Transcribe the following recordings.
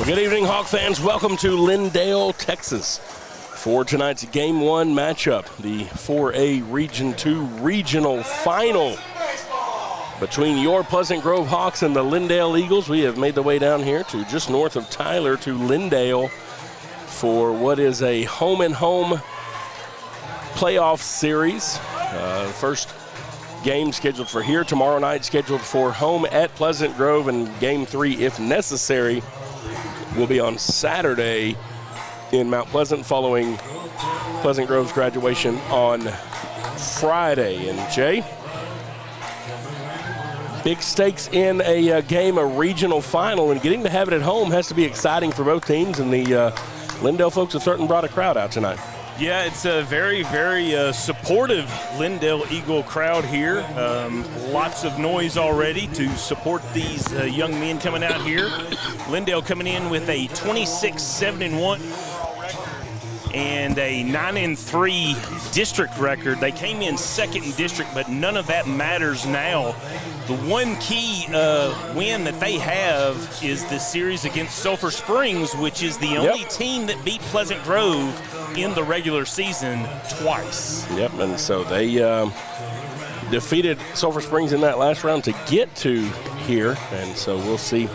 Good evening, Hawk fans. Welcome to Lindale, Texas for tonight's Game 1 matchup, the 4A Region 2 Regional Final between your Pleasant Grove Hawks and the Lindale Eagles. We have made the way down here to just north of Tyler to Lindale for what is a home-and-home playoff series. First game scheduled for here tomorrow night, scheduled for home at Pleasant Grove, and Game 3, if necessary, will be on Saturday in Mount Pleasant following Pleasant Grove's graduation on Friday. And Jay, big stakes in a game, a regional final, and getting to have it at home has to be exciting for both teams, and the Lindale folks have certainly brought a crowd out tonight. Yeah, it's a very, very supportive Lindale Eagle crowd here. Lots of noise already to support these young men coming out here. Lindale coming in with a 26-7-1 and a 9-3 district record. They came in second in district, but none of that matters now. The one key win that they have is the series against Sulphur Springs, which is the only team that beat Pleasant Grove in the regular season twice. Yep, and so they defeated Sulphur Springs in that last round to get to here, and so we'll see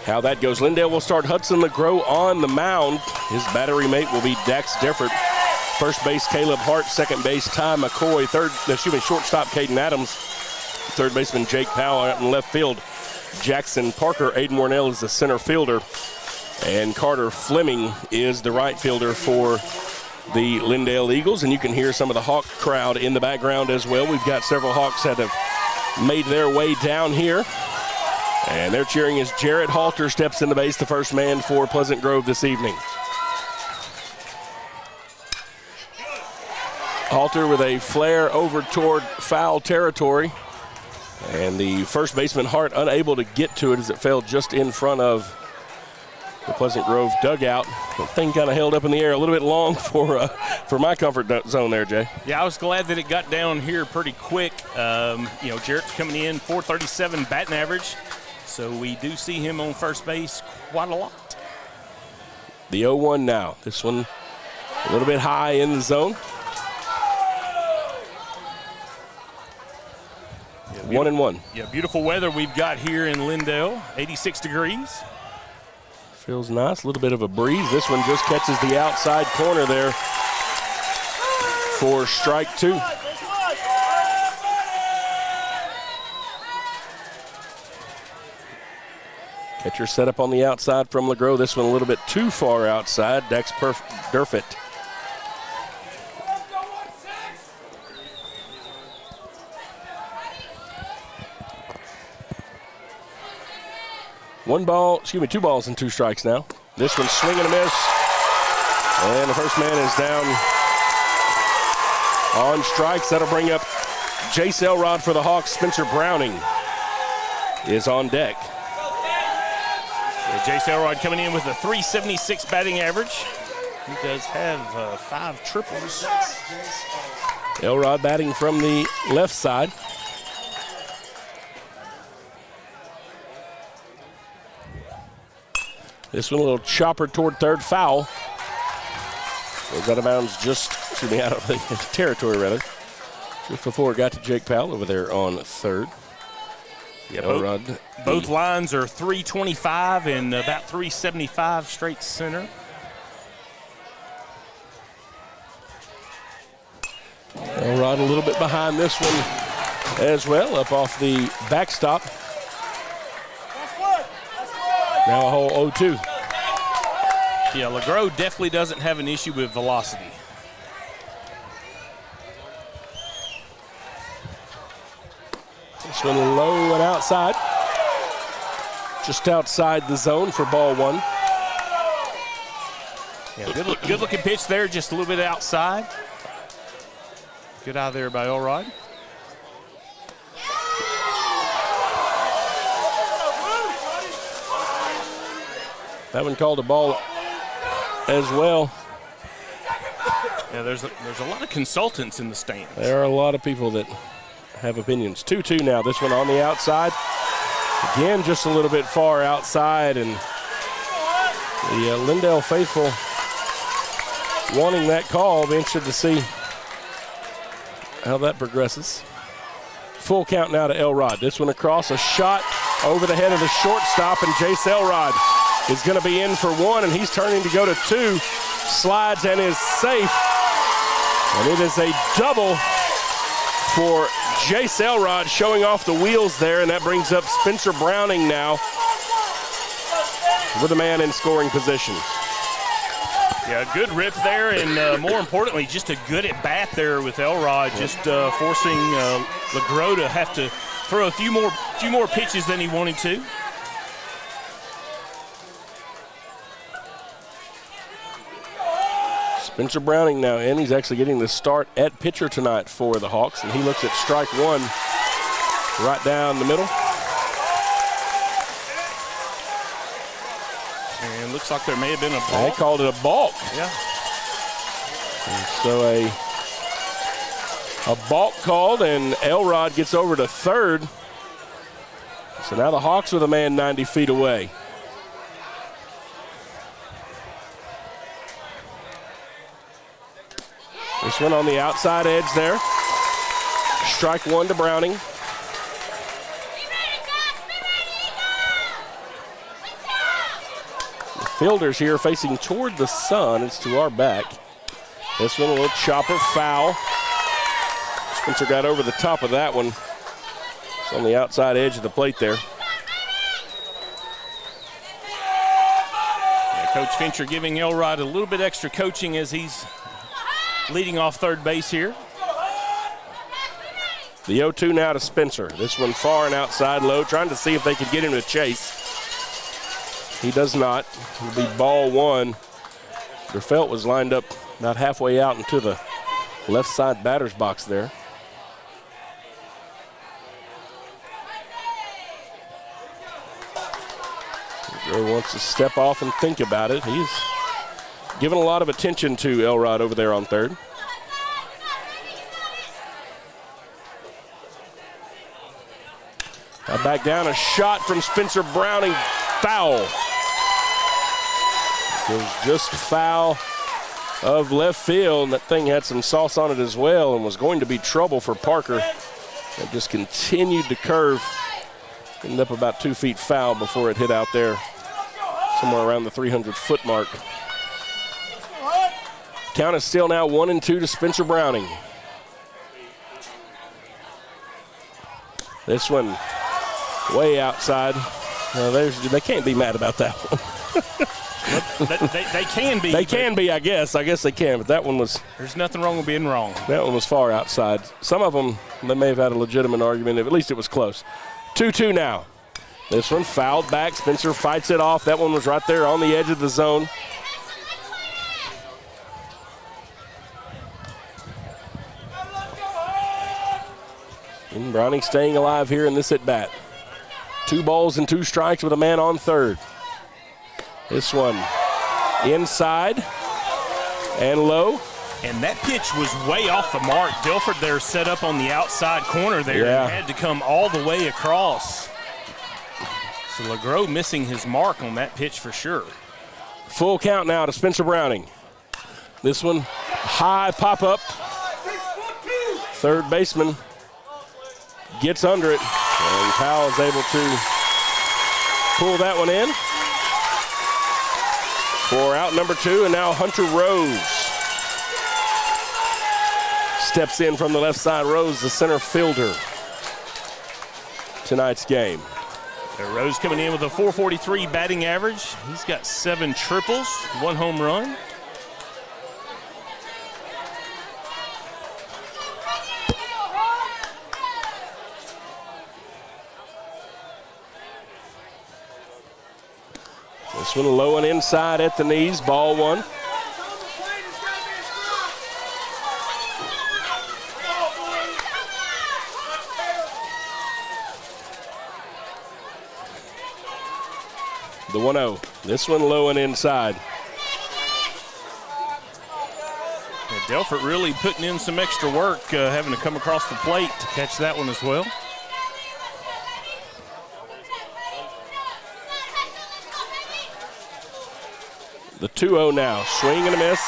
how that goes. Lindale will start Hudson LeGros on the mound. His battery mate will be Dax Difford. First base, Caleb Hart. Second base, Ty McCoy. Shortstop, Caden Adams. Third baseman, Jake Powell. Out in left field, Jackson Parker. Aiden Warnell is the center fielder. And Carter Fleming is the right fielder for the Lindale Eagles. And you can hear some of the Hawk crowd in the background as well. We've got several Hawks that have made their way down here. And they're cheering as Jarrett Halter steps in the base, the first man for Pleasant Grove this evening. Halter with a flare over toward foul territory. And the first baseman, Hart, unable to get to it as it fell just in front of the Pleasant Grove dugout. The thing kind of held up in the air a little bit long for my comfort zone there, Jay. Yeah, I was glad that it got down here pretty quick. Jarrett's coming in, .437 batting average. So we do see him on first base quite a lot. The 0-1 now. This one a little bit high in the zone. 1-1. Yeah, beautiful weather we've got here in Lindale, 86 degrees. Feels nice, a little bit of a breeze. This one just catches the outside corner there for strike two. Catcher set up on the outside from LeGros. This one a little bit too far outside. Dax Durfett. Two balls and two strikes now. This one swing and a miss. And the first man is down on strikes. That'll bring up Jace Elrod for the Hawks. Spencer Browning is on deck. Jace Elrod coming in with a .376 batting average. He does have 5 triples. Elrod batting from the left side. This one a little chopper toward third, foul. Goes out of bounds out of the territory rather. Just before it got to Jake Powell over there on third. Yeah, both lines are .325 and about .375 straight center. Elrod a little bit behind this one as well, up off the backstop. Now a whole 0-2. Yeah, LeGros definitely doesn't have an issue with velocity. This one low and outside. Just outside the zone for ball one. Yeah, good looking pitch there, just a little bit outside. Good eye there by Elrod. That one called a ball as well. Yeah, there's a lot of consultants in the stands. There are a lot of people that have opinions. 2-2 now. This one on the outside. Again, just a little bit far outside, and The Lindale faithful wanting that call. Be interested to see how that progresses. Full count now to Elrod. This one across, a shot over the head of the shortstop, and Jace Elrod is going to be in for one, and he's turning to go to two. Slides and is safe. And it is a double for Jace Elrod, showing off the wheels there, and that brings up Spencer Browning now with a man in scoring position. Yeah, good rip there, and more importantly, just a good at bat there with Elrod, just forcing LeGros to have to throw a few more pitches than he wanted to. Spencer Browning now in. He's actually getting the start at pitcher tonight for the Hawks, and he looks at strike one right down the middle. And looks like there may have been a balk. They called it a balk. Yeah. And so a balk called, and Elrod gets over to third. So now the Hawks with a man 90 feet away. This one on the outside edge there. Strike one to Browning. The fielders here facing toward the sun. It's to our back. This one a little chopper foul. Spencer got over the top of that one. It's on the outside edge of the plate there. Yeah, Coach Fincher giving Elrod a little bit extra coaching as he's leading off third base here. The 0-2 now to Spencer. This one far and outside low, trying to see if they could get him to chase. He does not. It'll be ball one. Derfelt was lined up about halfway out into the left side batter's box there. LeGros wants to step off and think about it. He's giving a lot of attention to Elrod over there on third. Now back down, a shot from Spencer Browning, foul. Goes just foul of left field, and that thing had some sauce on it as well and was going to be trouble for Parker. It just continued to curve, ended up about 2 feet foul before it hit out there somewhere around the 300-foot mark. Count is still now 1-2 to Spencer Browning. This one way outside. They can't be mad about that one. they can be. They can be, I guess. I guess they can, but that one was. There's nothing wrong with being wrong. That one was far outside. Some of them, they may have had a legitimate argument. At least it was close. 2-2 now. This one fouled back. Spencer fights it off. That one was right there on the edge of the zone. And Browning staying alive here in this at-bat. 2 balls and 2 strikes with a man on third. This one inside and low. And that pitch was way off the mark. Dilford there set up on the outside corner there and had to come all the way across. So LeGros missing his mark on that pitch for sure. Full count now to Spencer Browning. This one high pop-up. Third baseman gets under it, and Powell is able to pull that one in for out number 2, and now Hunter Rose steps in from the left side. Rose, the center fielder tonight's game. Rose coming in with a .443 batting average. He's got 7 triples, 1 home run. This one low and inside at the knees, ball one. The 1-0. This one low and inside. Yeah, Delfort really putting in some extra work, having to come across the plate to catch that one as well. The 2-0 now. Swing and a miss.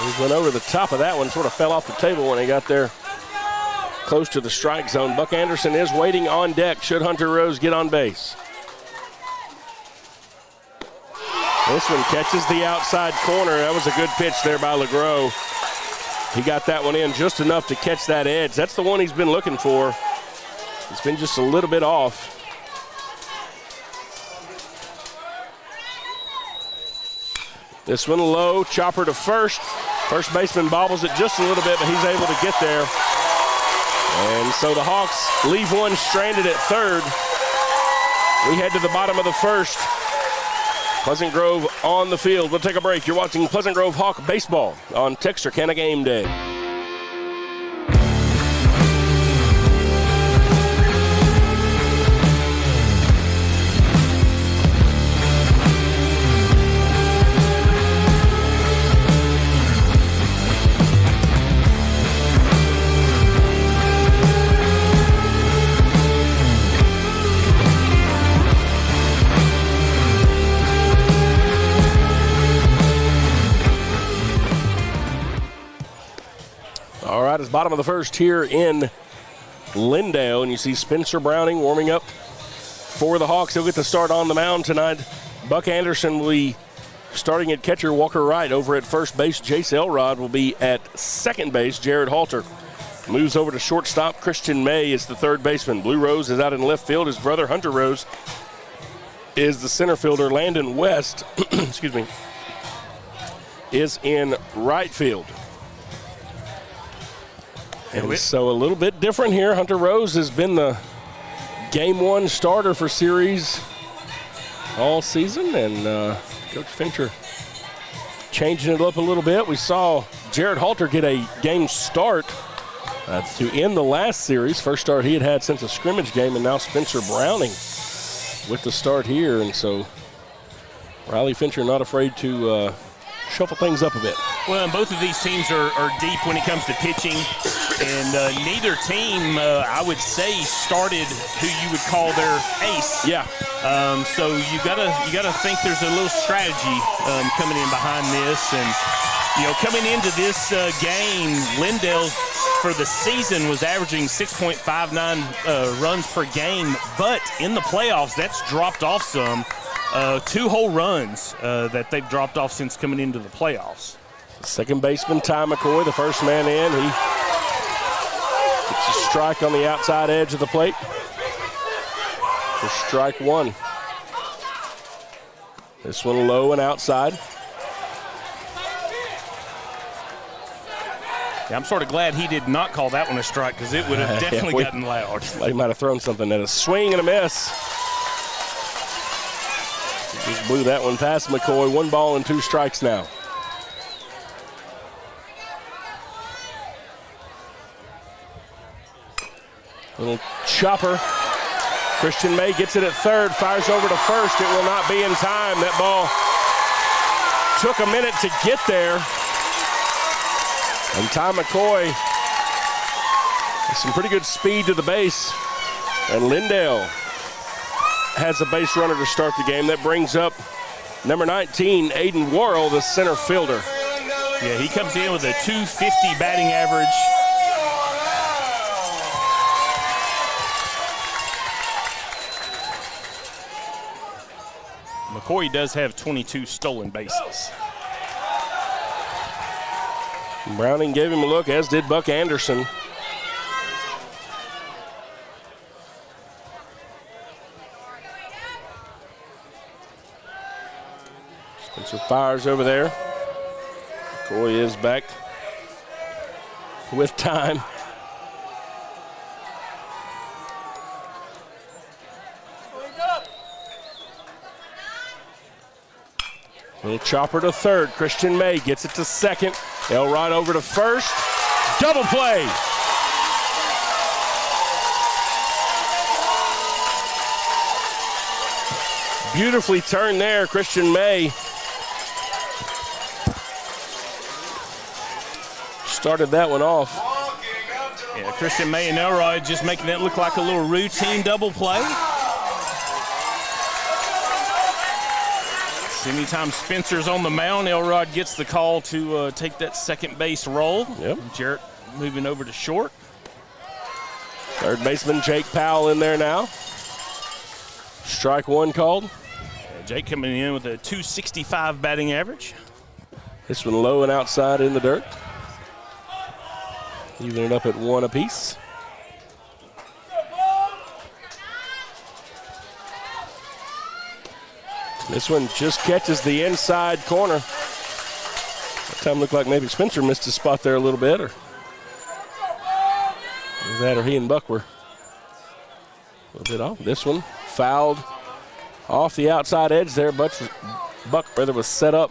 He went over the top of that one, sort of fell off the table when he got there close to the strike zone. Buck Anderson is waiting on deck should Hunter Rose get on base. This one catches the outside corner. That was a good pitch there by LeGros. He got that one in just enough to catch that edge. That's the one he's been looking for. It's been just a little bit off. This one low, chopper to first. First baseman bobbles it just a little bit, but he's able to get there. And so the Hawks leave one stranded at third. We head to the bottom of the first. Pleasant Grove on the field. We'll take a break. You're watching Pleasant Grove Hawk baseball on Texarkana Game Day. It's bottom of the first here in Lindale, and you see Spencer Browning warming up for the Hawks. He'll get the start on the mound tonight. Buck Anderson will be starting at catcher. Walker Wright over at first base. Jace Elrod will be at second base. Jared Halter moves over to shortstop. Christian May is the third baseman. Blue Rose is out in left field. His brother Hunter Rose is the center fielder. Landon West excuse me, is in right field. And so a little bit different here. Hunter Rose has been the game one starter for series all season, and Coach Fincher changing it up a little bit. We saw Jared Halter get a game start to end the last series. First start he had since a scrimmage game, and now Spencer Browning with the start here. And so Riley Fincher not afraid to shuffle things up a bit. Well, and both of these teams are deep when it comes to pitching, and neither team, I would say, started who you would call their ace. Yeah. So you gotta think there's a little strategy coming in behind this, and coming into this game, Lindale for the season was averaging 6.59 runs per game, but in the playoffs that's dropped off some. 2 whole runs that they've dropped off since coming into the playoffs. Second baseman Ty McCoy, the first man in. He gets a strike on the outside edge of the plate for strike one. This one low and outside. Yeah, I'm sort of glad he did not call that one a strike, because it would have definitely gotten loud. They might have thrown something at a swing and a miss. Just blew that one past McCoy. 1 ball and 2 strikes now. Little chopper. Christian May gets it at third, fires over to first. It will not be in time. That ball took a minute to get there. And Ty McCoy has some pretty good speed to the base. And Lindale has a base runner to start the game. That brings up number 19, Aiden Worrell, the center fielder. Yeah, he comes in with a .250 batting average. McCoy does have 22 stolen bases. Browning gave him a look, as did Buck Anderson. Spencer fires over there. McCoy is back with time. Little chopper to third. Christian May gets it to second. Elrod over to first. Double play. Beautifully turned there, Christian May. Started that one off. Yeah, Christian May and Elrod just making that look like a little routine double play. Yes, anytime Spencer's on the mound, Elrod gets the call to take that second base role. Yep. Jarrett moving over to short. Third baseman Jake Powell in there now. Strike one called. Jake coming in with a .265 batting average. This one low and outside in the dirt. Even it up at one apiece. This one just catches the inside corner. That time looked like maybe Spencer missed his spot there a little bit, or that, or he and Buck were a little bit off. This one fouled off the outside edge there. Buck was set up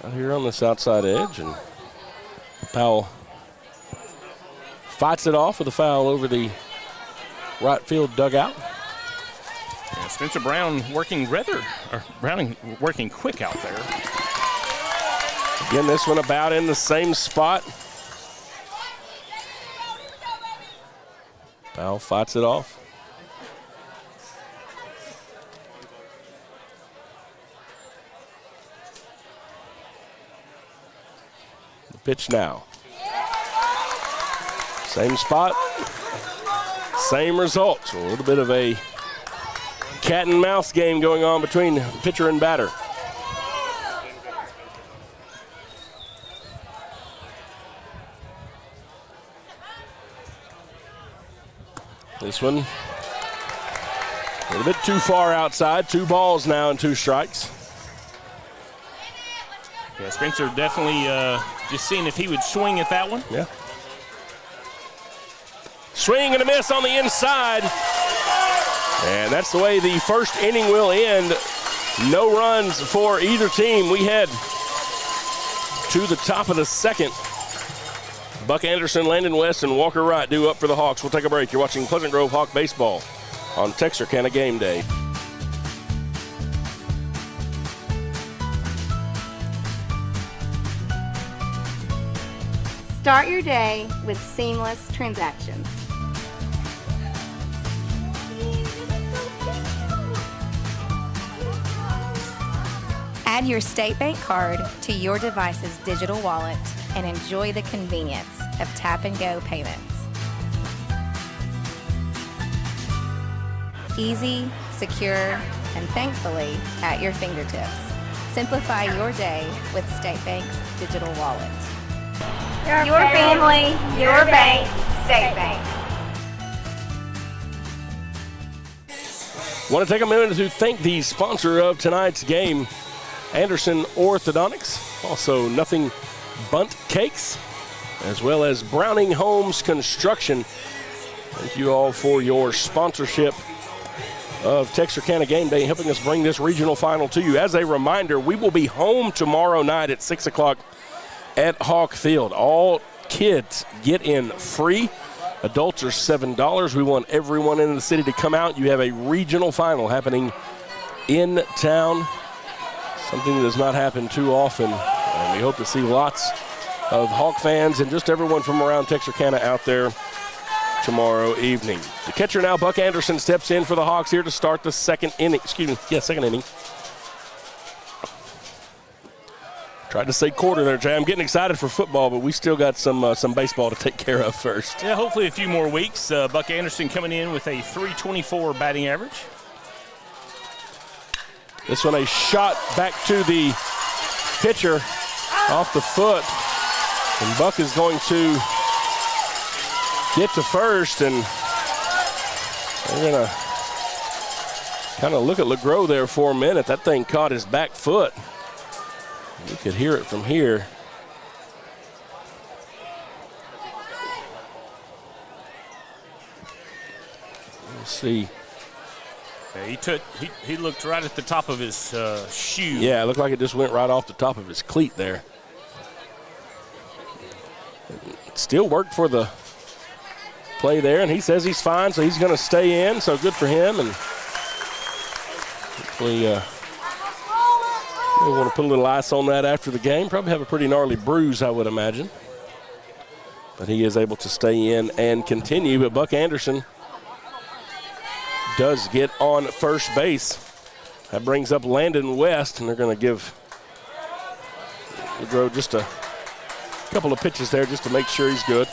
out here on this outside edge, and Powell fights it off with a foul over the right field dugout. Yeah, Spencer Browning working quick out there. Again, this one about in the same spot. Powell fights it off. The pitch now. Same spot, same results. A little bit of a cat and mouse game going on between pitcher and batter. This one a little bit too far outside. 2 balls now and 2 strikes. Yeah, Spencer definitely just seeing if he would swing at that one. Yeah. Swing and a miss on the inside. And that's the way the first inning will end. No runs for either team. We head to the top of the second. Buck Anderson, Landon West, and Walker Wright due up for the Hawks. We'll take a break. You're watching Pleasant Grove Hawk Baseball on Texarkana Gameday. Start your day with seamless transactions. Add your State Bank card to your device's digital wallet and enjoy the convenience of tap-and-go payments. Easy, secure, and thankfully at your fingertips. Simplify your day with State Bank's digital wallet. Your family, your bank, State Bank. Want to take a minute to thank the sponsor of tonight's game, Anderson Orthodontics, also Nothing Bunt Cakes, as well as Browning Homes Construction. Thank you all for your sponsorship of Texarkana Gameday, helping us bring this regional final to you. As a reminder, we will be home tomorrow night at 6 o'clock at Hawk Field. All kids get in free. Adults are $7. We want everyone in the city to come out. You have a regional final happening in town, something that does not happen too often. And we hope to see lots of Hawk fans and just everyone from around Texarkana out there tomorrow evening. The catcher now, Buck Anderson, steps in for the Hawks here to start the second inning. Second inning. Tried to say quarter there, Jay. I'm getting excited for football, but we still got some baseball to take care of first. Yeah, hopefully a few more weeks. Buck Anderson coming in with a .324 batting average. This one a shot back to the pitcher off the foot. And Buck is going to get to first, and they're going to kind of look at LeGros there for a minute. That thing caught his back foot. You could hear it from here. Let's see. Yeah, he looked right at the top of his shoe. Yeah, it looked like it just went right off the top of his cleat there. It still worked for the play there, and he says he's fine, so he's going to stay in, so good for him. And hopefully we want to put a little ice on that after the game. Probably have a pretty gnarly bruise, I would imagine. But he is able to stay in and continue. But Buck Anderson does get on first base. That brings up Landon West, and they're going to give LeGros just a couple of pitches there just to make sure he's good.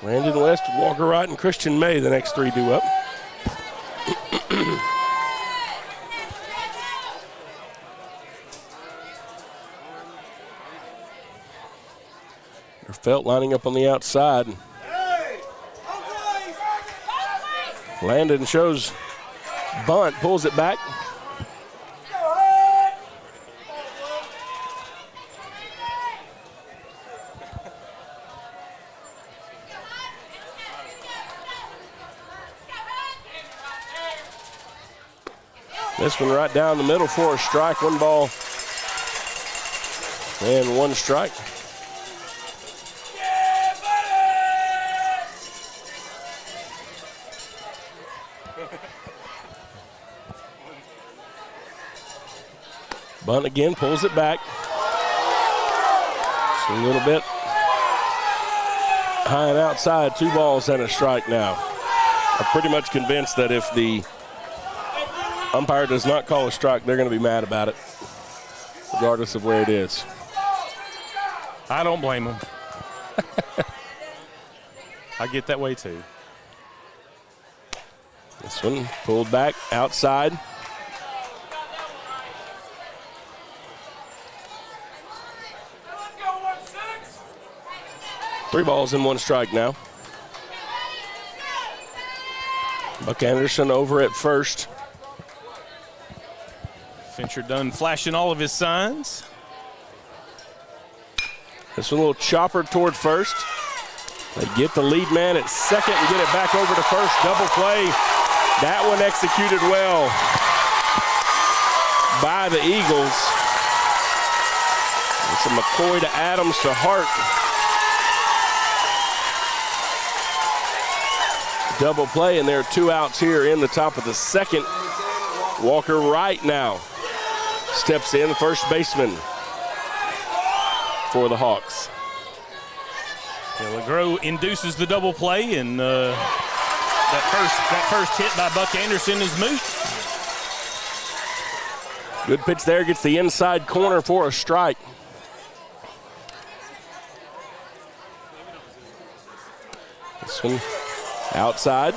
Landon West, Walker Wright, and Christian May, the next three due up. Felt lining up on the outside. Landon shows bunt, pulls it back. This one right down the middle for a strike, 1 ball and 1 strike. Bunt again, pulls it back. Just a little bit high and outside, 2 balls and a strike now. I'm pretty much convinced that if the umpire does not call a strike, they're going to be mad about it, regardless of where it is. I don't blame them. I get that way too. This one pulled back outside. Three balls and 1 strike now. Buck Anderson over at first. Fincher done flashing all of his signs. This one a little chopper toward first. They get the lead man at second and get it back over to first. Double play. That one executed well by the Eagles. It's a McCoy to Adams to Hart. Double play, and there are 2 outs here in the top of the second. Walker Wright now steps in, first baseman for the Hawks. Yeah, LeGros induces the double play, and that first hit by Buck Anderson is moot. Good pitch there, gets the inside corner for a strike. This one outside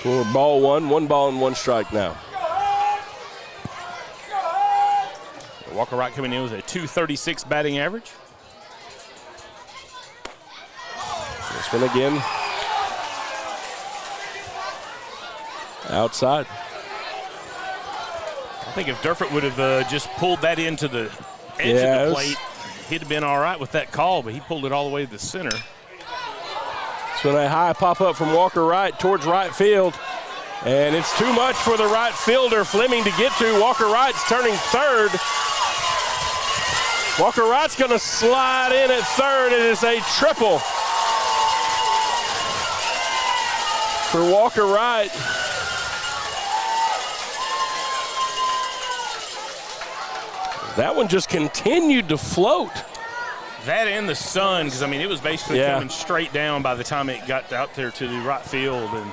for ball 1, 1 ball and 1 strike now. Walker Wright coming in with a .236 batting average. This one again outside. I think if Durfort would have just pulled that into the edge of the plate, he'd have been all right with that call, but he pulled it all the way to the center. So a high pop-up from Walker Wright towards right field. And it's too much for the right fielder, Fleming, to get to. Walker Wright's turning third. Walker Wright's going to slide in at third. It is a triple for Walker Wright. That one just continued to float. That and the sun, because, I mean, it was basically coming straight down by the time it got out there to the right field. And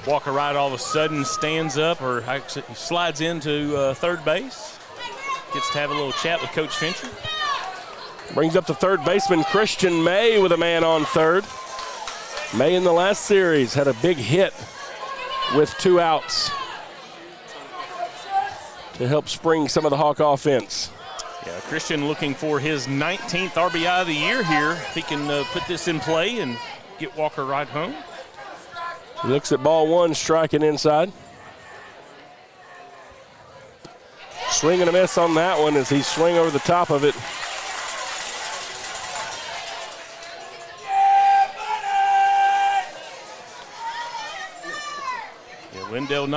Walker Wright all of a sudden stands up, or slides into third base. Gets to have a little chat with Coach Fincher. Brings up the third baseman, Christian May, with a man on third. May in the last series had a big hit with 2 outs to help spring some of the Hawk offense. Yeah, Christian looking for his 19th RBI of the year here. If he can put this in play and get Walker Wright home. He looks at ball 1, striking inside. Swing and a miss on that one as he swing over the top of it. Yeah, Lindale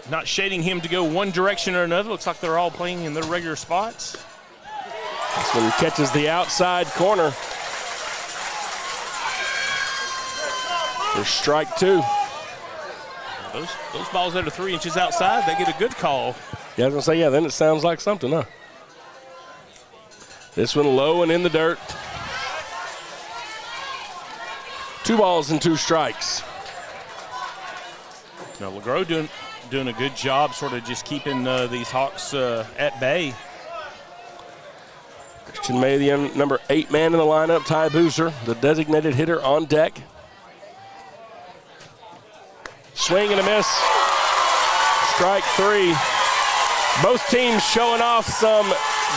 not shading him to go one direction or another. Looks like they're all playing in their regular spots. This one catches the outside corner for strike 2. Those balls that are 3 inches outside, they get a good call. Yeah, I was going to say, yeah, then it sounds like something, huh? This one low and in the dirt. 2 balls and 2 strikes. Now LeGros doing a good job sort of just keeping these Hawks at bay. Christian May, the number 8 man in the lineup. Ty Boozer, the designated hitter, on deck. Swing and a miss. Strike 3. Both teams showing off some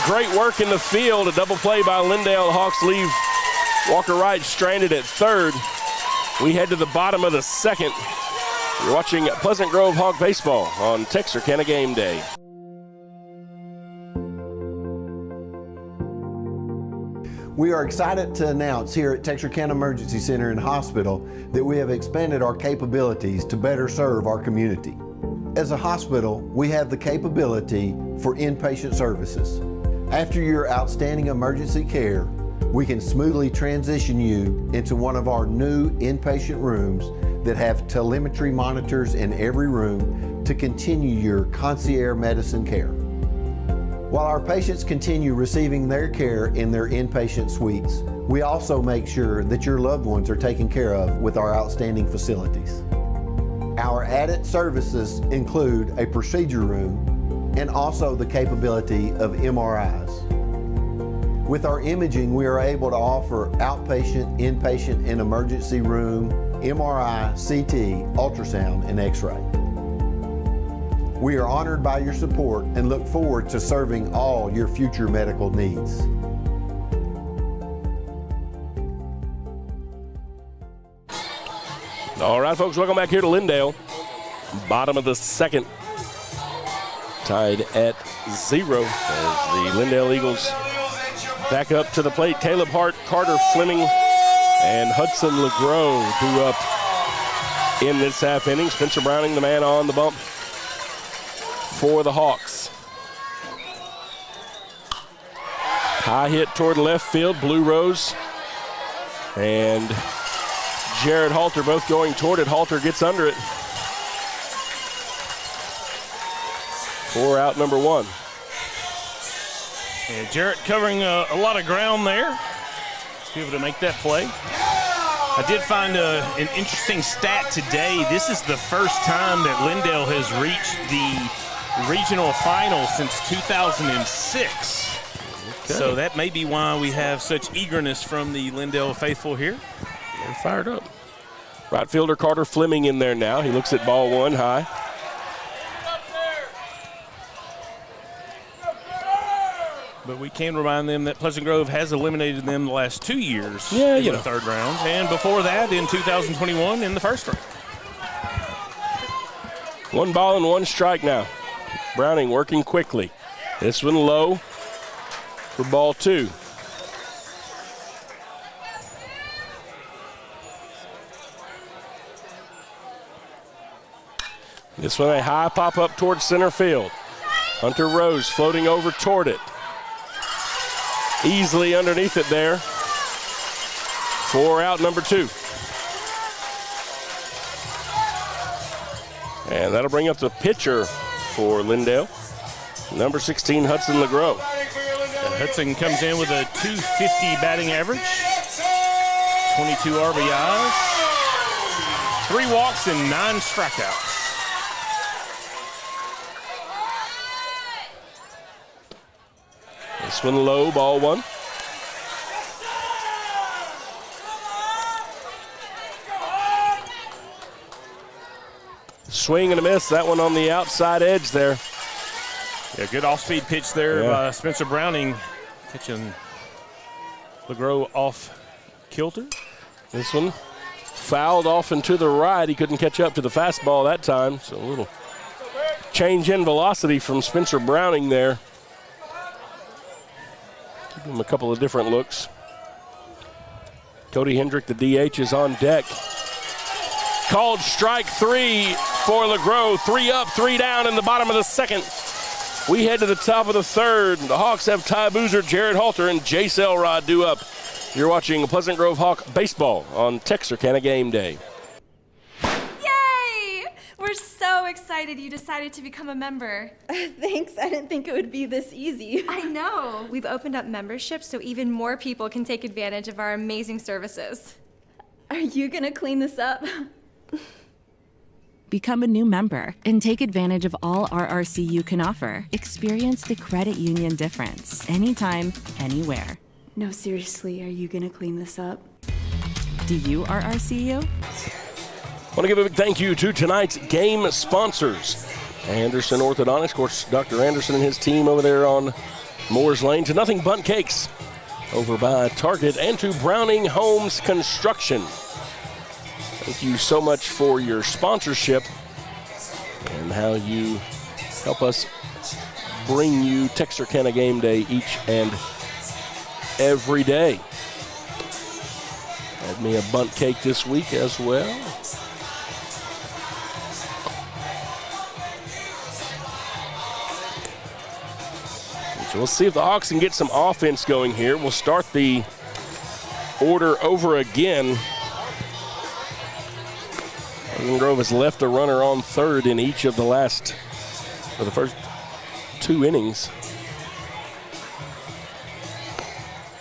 great work in the field. A double play by Lindale. The Hawks leave Walker Wright stranded at third. We head to the bottom of the second. You're watching Pleasant Grove Hawk Baseball on Texarkana Gameday. We are excited to announce here at Texarkana Emergency Center and Hospital that we have expanded our capabilities to better serve our community. As a hospital, we have the capability for inpatient services. After your outstanding emergency care, we can smoothly transition you into one of our new inpatient rooms that have telemetry monitors in every room to continue your concierge medicine care. While our patients continue receiving their care in their inpatient suites, we also make sure that your loved ones are taken care of with our outstanding facilities. Our added services include a procedure room and also the capability of MRIs. With our imaging, we are able to offer outpatient, inpatient, and emergency room, MRI, CT, ultrasound, and X-ray. We are honored by your support and look forward to serving all your future medical needs. All right, folks, welcome back here to Lindale. Bottom of the second. Tied at 0 as the Lindale Eagles back up to the plate. Caleb Hart, Carter Fleming, and Hudson LeGros due up in this half inning. Spencer Browning, the man on the bump for the Hawks. High hit toward left field. Blue Rose and Jared Halter both going toward it. Halter gets under it. For out number 1. Yeah, Jarrett covering a lot of ground there. Be able to make that play. I did find an interesting stat today. This is the first time that Lindale has reached the regional final since 2006. Okay. So that may be why we have such eagerness from the Lindale faithful here. They're fired up. Right fielder Carter Fleming in there now. He looks at ball 1 high. But we can remind them that Pleasant Grove has eliminated them the last 2 years in the third round, and before that in 2021 in the first round. 1 ball and 1 strike now. Browning working quickly. This one low for ball 2. This one a high pop up towards center field. Hunter Rose floating over toward it. Easily underneath it there. For out number 2. And that'll bring up the pitcher for Lindale. Number 16, Hudson LeGros. Hudson comes in with a .250 batting average, 22 RBIs, 3 walks, and 9 strikeouts. This one low, ball 1. Swing and a miss. That one on the outside edge there. Yeah, good off-speed pitch there by Spencer Browning, catching LeGros off kilter. This one fouled off and to the right. He couldn't catch up to the fastball that time. So a little change in velocity from Spencer Browning there. Give him a couple of different looks. Cody Hendrick, the DH, is on deck. Called strike 3 for LeGros. 3 up, 3 down in the bottom of the second. We head to the top of the third. The Hawks have Ty Boozer, Jared Halter, and Jace Elrod due up. You're watching Pleasant Grove Hawk Baseball on Texarkana Gameday. Yay! We're so excited you decided to become a member. Thanks. I didn't think it would be this easy. I know. We've opened up memberships so even more people can take advantage of our amazing services. Are you gonna clean this up? Become a new member and take advantage of all RRCU can offer. Experience the credit union difference anytime, anywhere. No, seriously, are you gonna clean this up? Do you RRCU? I want to give a big thank you to tonight's game sponsors. Anderson Orthodontics, of course, Dr. Anderson and his team over there on Moores Lane, to Nothing Bundt Cakes over by Target, and to Browning Homes Construction. Thank you so much for your sponsorship and how you help us bring you Texarkana Gameday each and every day. Had me a bundt cake this week as well. So we'll see if the Hawks can get some offense going here. We'll start the order over again. Grove has left a runner on third in each of the first 2 innings.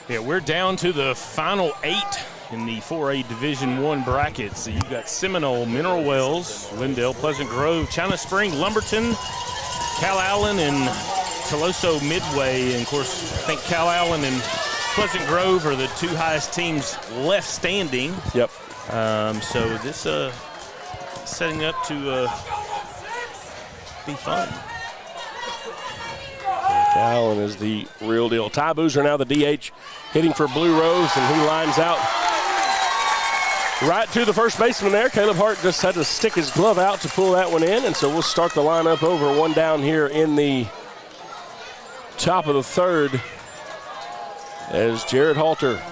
Yeah, we're down to the final 8 in the 4A Division I bracket. So you've got Seminole, Mineral Wells, Lindale, Pleasant Grove, China Spring, Lumberton, Cal Allen, and Toloso Midway. And of course, I think Cal Allen and Pleasant Grove are the 2 highest teams left standing. Yep. So this setting up to be fun. Allen is the real deal. Ty Boozer now the DH, hitting for Blue Rose, and he lines out right to the first baseman there. Caleb Hart just had to stick his glove out to pull that one in, and so we'll start the lineup over, 1 down here in the top of the third as Jared Halter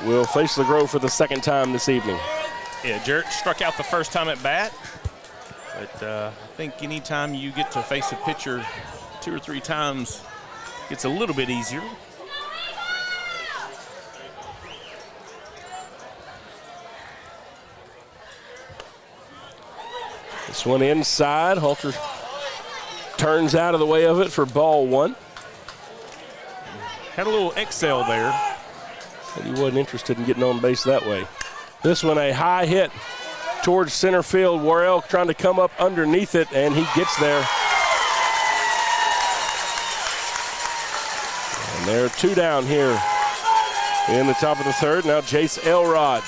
will face the Grove for the second time this evening. Yeah, Jarrett struck out the first time at bat, but I think anytime you get to face a pitcher 2 or 3 times, it gets a little bit easier. This one inside. Halter turns out of the way of it for ball 1. Had a little XL there. Said he wasn't interested in getting on base that way. This one a high hit towards center field. Worrell trying to come up underneath it, and he gets there. And there are 2 down here in the top of the third. Now Jace Elrod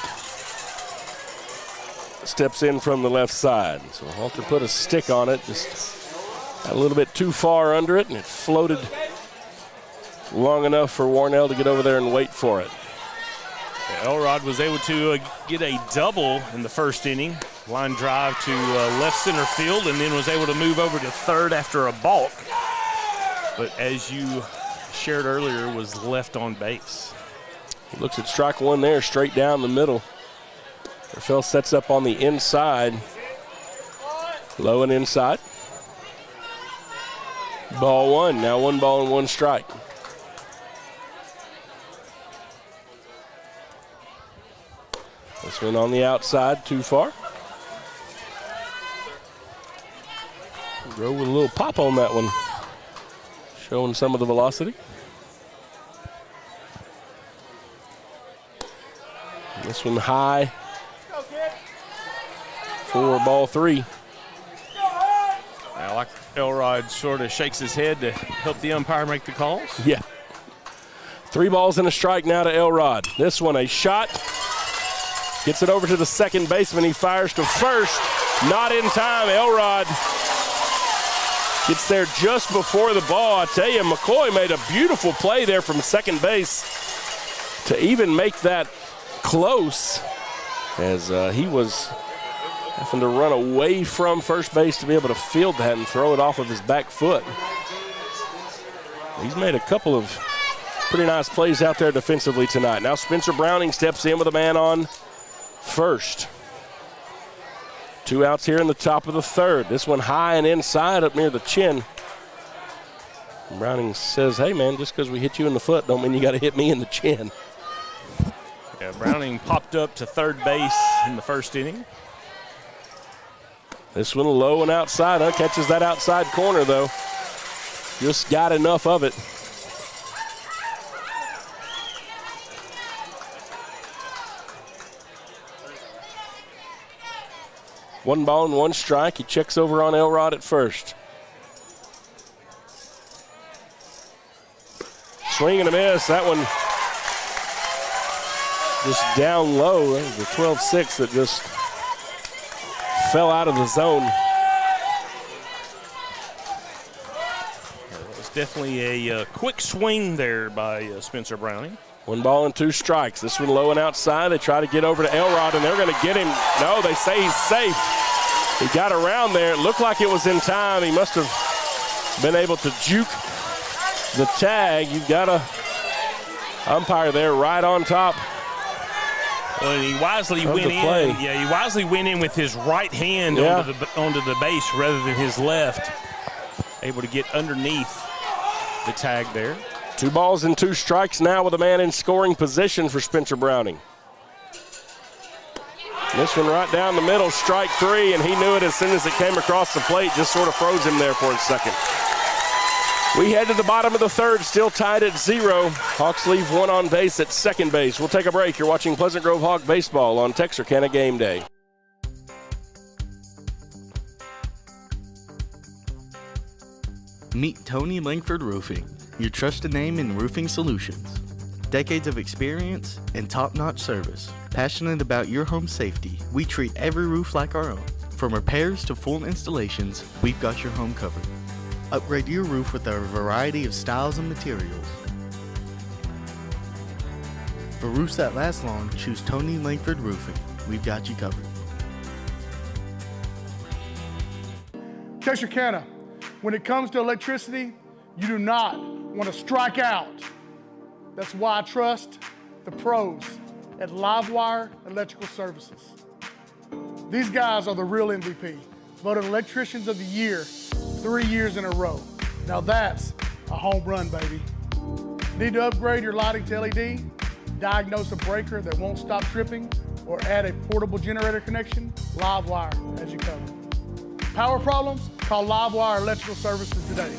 steps in from the left side. So Halter put a stick on it, just got a little bit too far under it, and it floated long enough for Warnell to get over there and wait for it. Elrod was able to get a double in the first inning. Line drive to left center field, and then was able to move over to third after a balk. But as you shared earlier, was left on base. He looks at strike 1 there, straight down the middle. Rafael sets up on the inside. Low and inside. Ball 1, now 1 ball and 1 strike. This one on the outside, too far. Grove with a little pop on that one, showing some of the velocity. This one high for ball 3. I like Elrod sort of shakes his head to help the umpire make the calls. Yeah. 3 balls and a strike now to Elrod. This one a shot. Gets it over to the second baseman. He fires to first. Not in time. Elrod gets there just before the ball. I tell you, McCoy made a beautiful play there from second base to even make that close, as he was having to run away from first base to be able to field that and throw it off of his back foot. He's made a couple of pretty nice plays out there defensively tonight. Now Spencer Browning steps in with a man on first. 2 outs here in the top of the third. This one high and inside up near the chin. Browning says, hey man, just because we hit you in the foot don't mean you got to hit me in the chin. Yeah, Browning popped up to third base in the first inning. This one low and outside. Catches that outside corner though. Just got enough of it. 1 ball and 1 strike. He checks over on Elrod at first. Swing and a miss. That one just down low. That was the 12-6 that just fell out of the zone. It was definitely a quick swing there by Spencer Browning. 1 ball and 2 strikes. This one low and outside. They try to get over to Elrod, and they're going to get him. No, they say he's safe. He got around there. It looked like it was in time. He must have been able to juke the tag. You've got a umpire there right on top. Well, he wisely went in. Play. Yeah, he wisely went in with his right hand onto the base rather than his left. Able to get underneath the tag there. 2 balls and 2 strikes now with a man in scoring position for Spencer Browning. This one right down the middle, strike 3, and he knew it as soon as it came across the plate, just sort of froze him there for a second. We head to the bottom of the 3rd, still tied at 0. Hawks leave 1 on base at second base. We'll take a break. You're watching Pleasant Grove Hawk Baseball on Texarkana Game Day. Meet Tony Langford Roofing, your trusted name in roofing solutions. Decades of experience and top-notch service. Passionate about your home safety, we treat every roof like our own. From repairs to full installations, we've got your home covered. Upgrade your roof with our variety of styles and materials. For roofs that last long, choose Tony Langford Roofing. We've got you covered. Texarkana, when it comes to electricity, you do not want to strike out. That's why I trust the pros at Livewire Electrical Services. These guys are the real MVP, voted Electricians of the Year 3 years in a row. Now that's a home run, baby. Need to upgrade your lighting to LED, diagnose a breaker that won't stop tripping, or add a portable generator connection? Livewire has you covered. Power problems? Call Livewire Electrical Services today.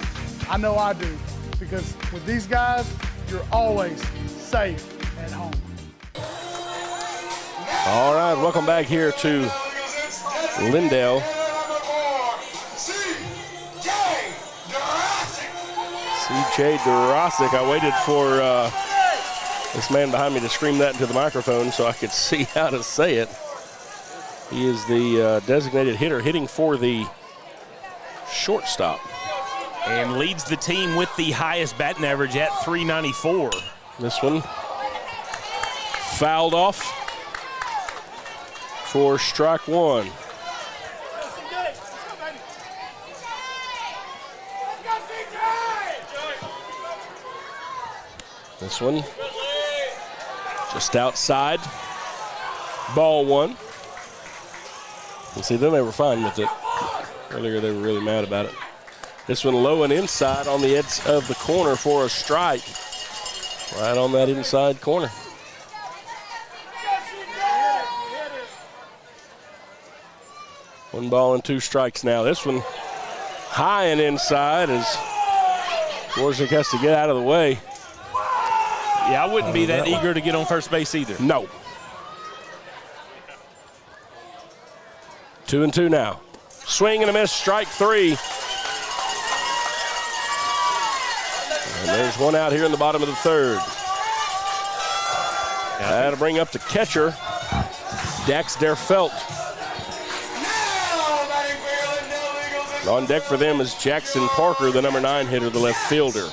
I know I do, because with these guys, you're always safe at home. All right, welcome back here to Lindale. C.J. Durasic. I waited for this man behind me to scream that into the microphone so I could see how to say it. He is the designated hitter, hitting for the shortstop. And leads the team with the highest batting average at .394. This one fouled off for strike 1. This one just outside. Ball 1. You see, then they were fine with it. Earlier they were really mad about it. This one low and inside on the edge of the corner for a strike. Right on that inside corner. One ball and 2 strikes now. This one high and inside as Dvorak has to get out of the way. Yeah, I wouldn't be that eager to get on first base either. No. 2-2 now. Swing and a miss, strike 3. And there's one out here in the bottom of the 3rd. That'll bring up the catcher, Dax Derfelt. On deck for them is Jackson Parker, the number 9 hitter, the left fielder.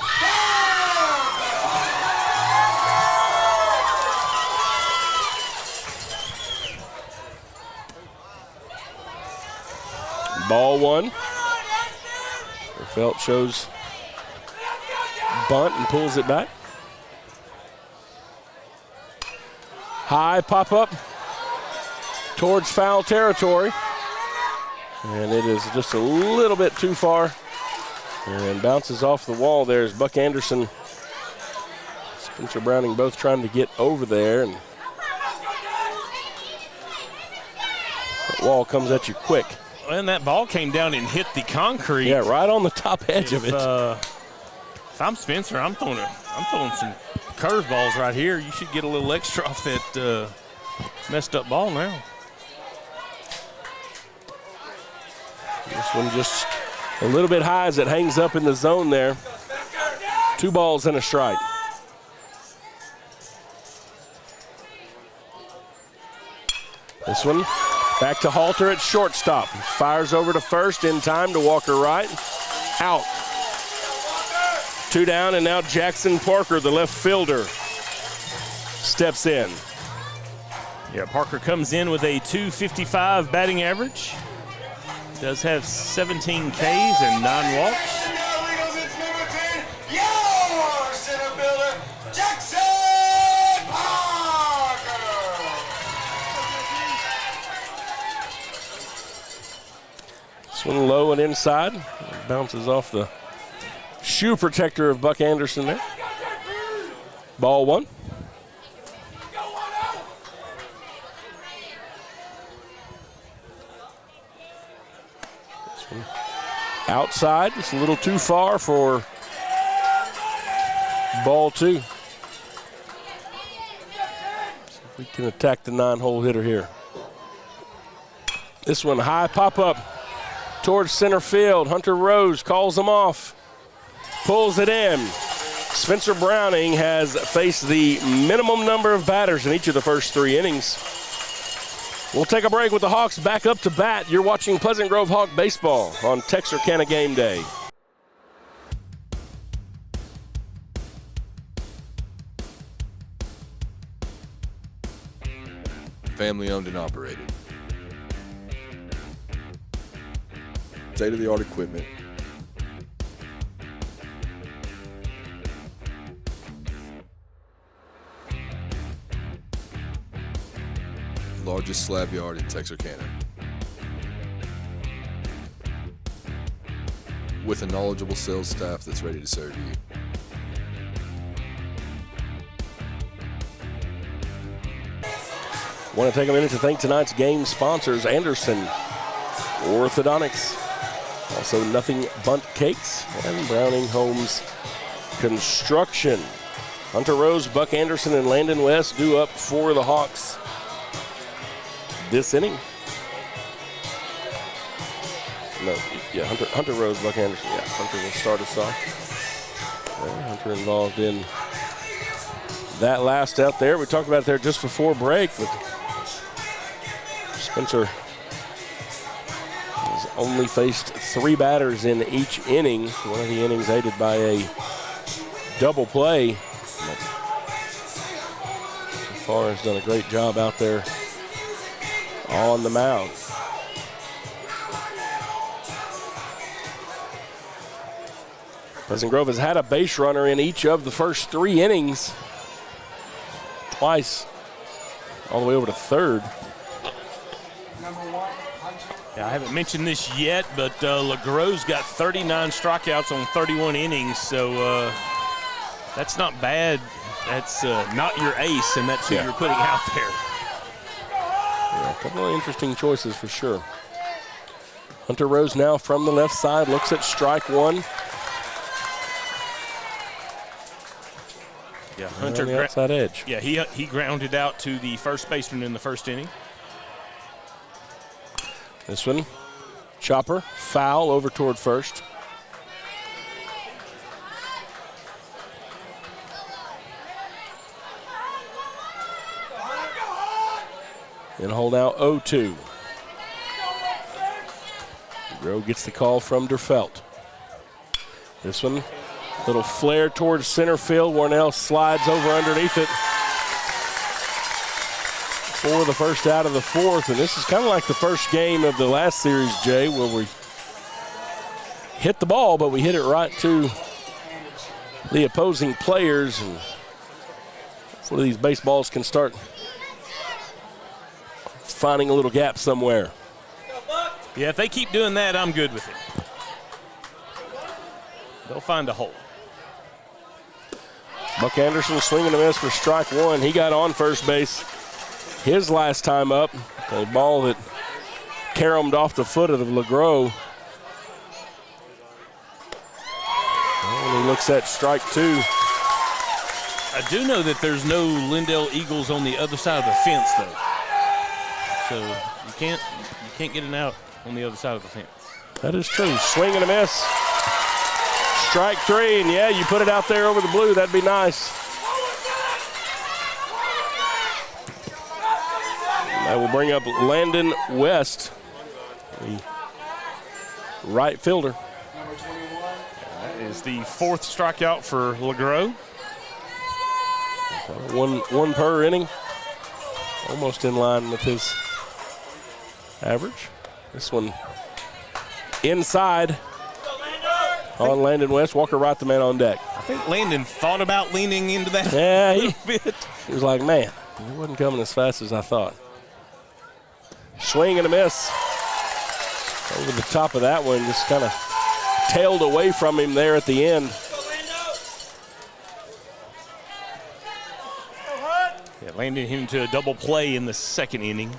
Ball 1. Derfelt shows bunt and pulls it back. High pop up towards foul territory. And it is just a little bit too far. And bounces off the wall there as Buck Anderson, Spencer Browning both trying to get over there. And that wall comes at you quick. And that ball came down and hit the concrete. Yeah, right on the top edge of it. If I'm Spencer, I'm throwing some curveballs right here. You should get a little extra off that messed up ball now. This one just a little bit high as it hangs up in the zone there. 2 balls and a strike. This one back to Halter at shortstop. Fires over to first in time to Walker right. Out. 2 down, and now Jackson Parker, the left fielder, steps in. Yeah, Parker comes in with a .255 batting average. Does have 17 Ks and 9 walks. This one low and inside. Bounces off the shoe protector of Buck Anderson there. Ball 1. Outside, it's a little too far for ball 2. See if we can attack the 9-hole hitter here. This one high pop up towards center field. Hunter Rose calls him off, pulls it in. Spencer Browning has faced the minimum number of batters in each of the first 3 innings. We'll take a break with the Hawks back up to bat. You're watching Pleasant Grove Hawk Baseball on Texarkana Game Day. Family owned and operated. State-of-the-art equipment. Largest slab yard in Texarkana. With a knowledgeable sales staff that's ready to serve you. Want to take a minute to thank tonight's game sponsors: Anderson Orthodontics, also Nothing Bunt Cakes, and Browning Homes Construction. Hunter Rose, Buck Anderson, and Landon West due up for the Hawks this inning. No, yeah, Hunter Rose, Buck Anderson. Yeah, Hunter will start us off. Hunter involved in that last out there. We talked about it there just before break, but Spencer has only faced 3 batters in each inning. One of the innings aided by a double play. So far has done a great job out there on the mound. Pleasant Grove has had a base runner in each of the first 3 innings. Twice, all the way over to third. Yeah, I haven't mentioned this yet, but LeGros got 39 strikeouts on 31 innings, so that's not bad. That's not your ace, and that's who you're putting out there. Yeah, a couple of interesting choices for sure. Hunter Rose now from the left side, looks at strike 1. Yeah, Hunter on the outside edge. Yeah, he grounded out to the first baseman in the first inning. This one, chopper, foul over toward first. And hold out 0-2. Grove gets the call from Derfelt. This one, little flare towards center field. Warnell slides over underneath it for the first out of the 4th. And this is kind of like the first game of the last series, Jay, where we hit the ball, but we hit it right to the opposing players. And hopefully these baseballs can start finding a little gap somewhere. Yeah, if they keep doing that, I'm good with it. They'll find a hole. Buck Anderson swinging a miss for strike 1. He got on first base his last time up. A ball that caromed off the foot of the LeGros. And he looks at strike 2. I do know that there's no Lindale Eagles on the other side of the fence, though. So you can't get an out on the other side of the fence. That is true. Swing and a miss. Strike 3, and yeah, you put it out there over the blue. That'd be nice. That will bring up Landon West, the right fielder. That is the 4th strikeout for LeGros. One per inning. Almost in line with his average. This one inside on Landon West. Walker Wright, the man on deck. I think Landon thought about leaning into that yeah, a little bit. He was like, man, it wasn't coming as fast as I thought. Swing and a miss. Over the top of that one, just kind of tailed away from him there at the end. Yeah, landed him to a double play in the 2nd inning.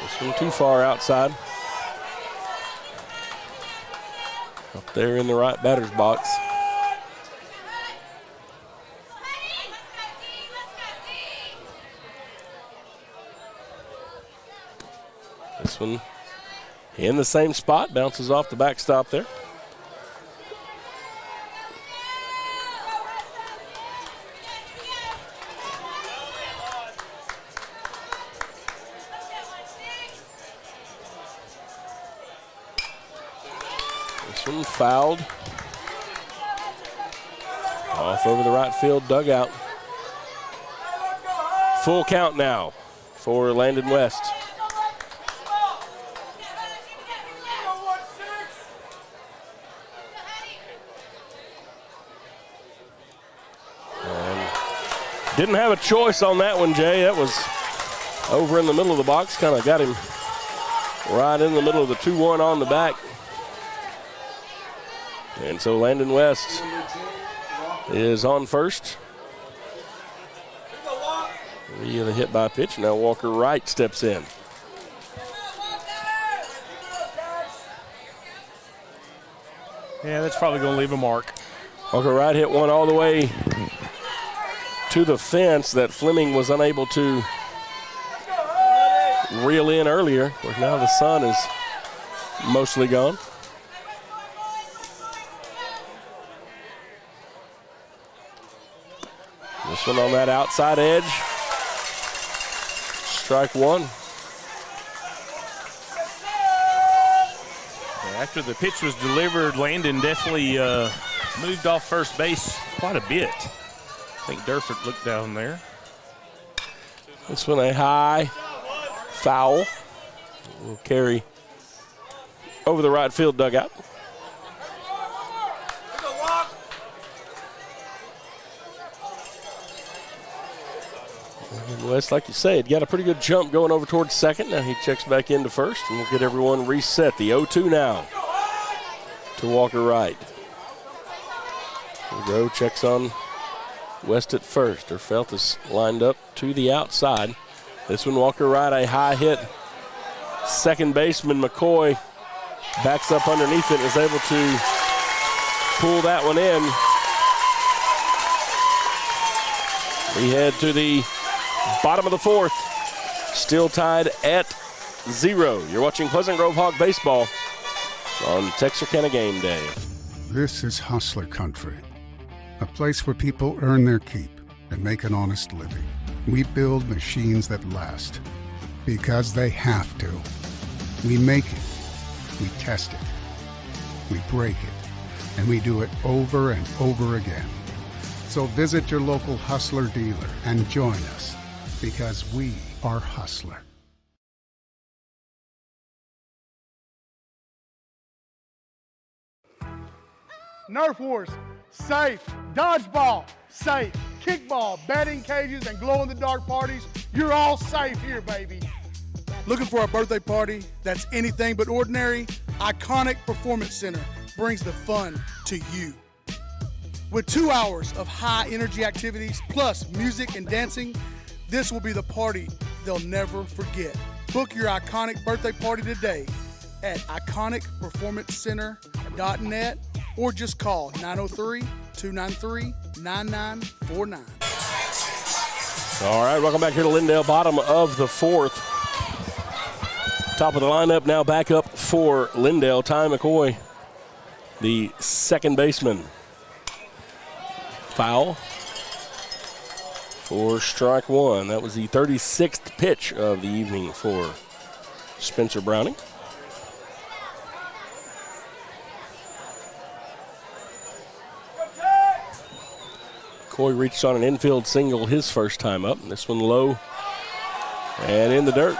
This one too far outside. Up there in the right batter's box. This one in the same spot, bounces off the backstop there. This one fouled. Off over the right field dugout. Full count now for Landon West. Didn't have a choice on that one, Jay. That was over in the middle of the box. Kind of got him right in the middle of the 2-1 on the back. And so Landon West is on first. Via the hit by pitch. Now Walker Wright steps in. Yeah, that's probably going to leave a mark. Walker Wright hit one all the way to the fence that Fleming was unable to reel in earlier. Of course, now the sun is mostly gone. This one on that outside edge. Strike 1. After the pitch was delivered, Landon definitely moved off first base quite a bit. I think Durford looked down there. This one a high foul. Will carry over the right field dugout. And West, like you said, got a pretty good jump going over towards second. Now he checks back into first, and we'll get everyone reset. The 0-2 now to Walker Wright. LeGros checks on West at first. Derfelt is lined up to the outside. This one, Walker Wright, a high hit. Second baseman McCoy backs up underneath it and is able to pull that one in. We head to the bottom of the 4th. Still tied at 0. You're watching Pleasant Grove Hawk Baseball on Texarkana Gameday. This is Hustler Country. A place where people earn their keep and make an honest living. We build machines that last because they have to. We make it, we test it, we break it, and we do it over and over again. So visit your local Hustler dealer and join us because we are Hustler. Nerf Wars, safe. Dodgeball, safe. Kickball, batting cages, and glow-in-the-dark parties, you're all safe here, baby. Looking for a birthday party that's anything but ordinary? Iconic Performance Center brings the fun to you. With 2 hours of high-energy activities, plus music and dancing, this will be the party they'll never forget. Book your iconic birthday party today at iconicperformancecenter.net or just call 903-293-9949. All right, welcome back here to Lindale, bottom of the 4th. Top of the lineup now back up for Lindale. Ty McCoy, the second baseman. Foul for strike one. That was the 36th pitch of the evening for Spencer Browning. McCoy reached on an infield single his first time up. This one low and in the dirt.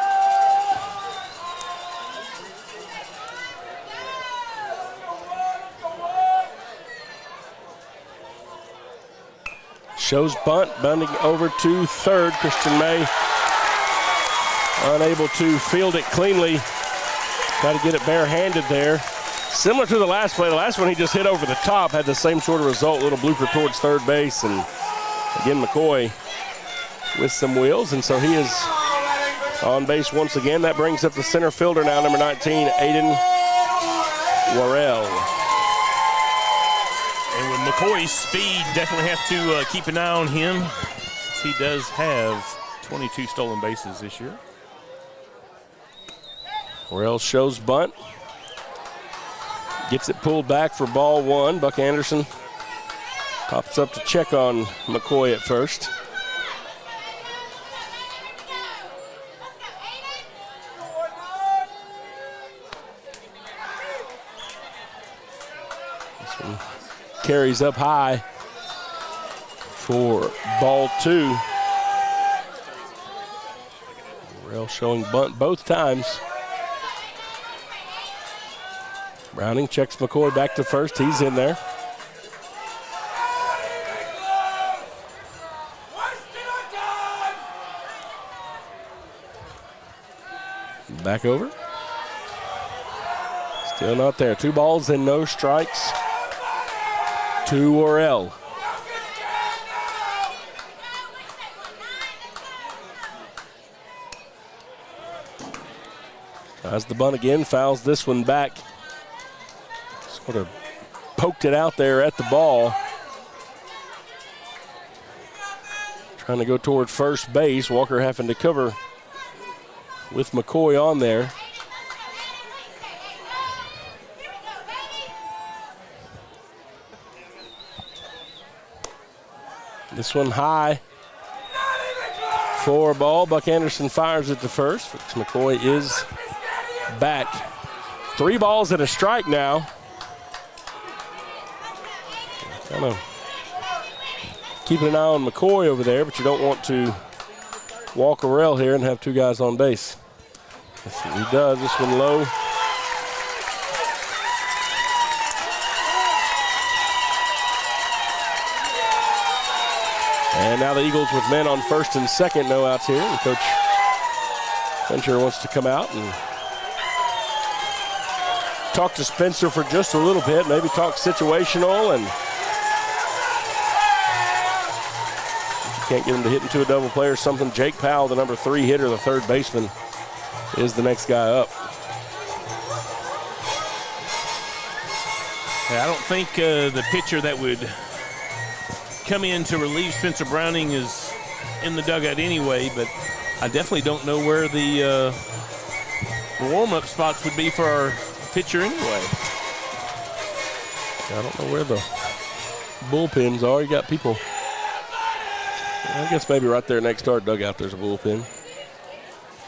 Shows bunt, bunting over to third. Christian May unable to field it cleanly. Got to get it barehanded there. Similar to the last play. The last one he just hit over the top, had the same sort of result. Little blooper towards third base. And again, McCoy with some wheels. And so he is on base once again. That brings up the center fielder now, number 19, Aiden Worrell. And with McCoy's speed, definitely have to keep an eye on him. He does have 22 stolen bases this year. Worrell shows bunt. Gets it pulled back for ball one. Buck Anderson pops up to check on McCoy at first. This one carries up high for ball two. Worrell showing bunt both times. Browning checks McCoy back to first. He's in there. Back over. Still not there. 2 balls and no strikes to Worrell. Tries the bunt again, fouls this one back. Sort of poked it out there at the ball. Trying to go toward first base. Walker having to cover with McCoy on there. This one high for a ball. Buck Anderson fires it to first. McCoy is back. 3 balls and a strike now. Kind of keeping an eye on McCoy over there, but you don't want to walk Worrell here and have 2 guys on base. That's what he does. This one low. And now the Eagles with men on first and second, no outs here. And Coach Fincher wants to come out and talk to Spencer for just a little bit, maybe talk situational, and can't get him to hit into a double play or something. Jake Powell, the number 3 hitter, the third baseman, is the next guy up. I don't think the pitcher that would come in to relieve Spencer Browning is in the dugout anyway, but I definitely don't know where the warm-up spots would be for our pitcher anyway. I don't know where the bullpens are. You got people, I guess maybe right there next to our dugout there's a bullpen.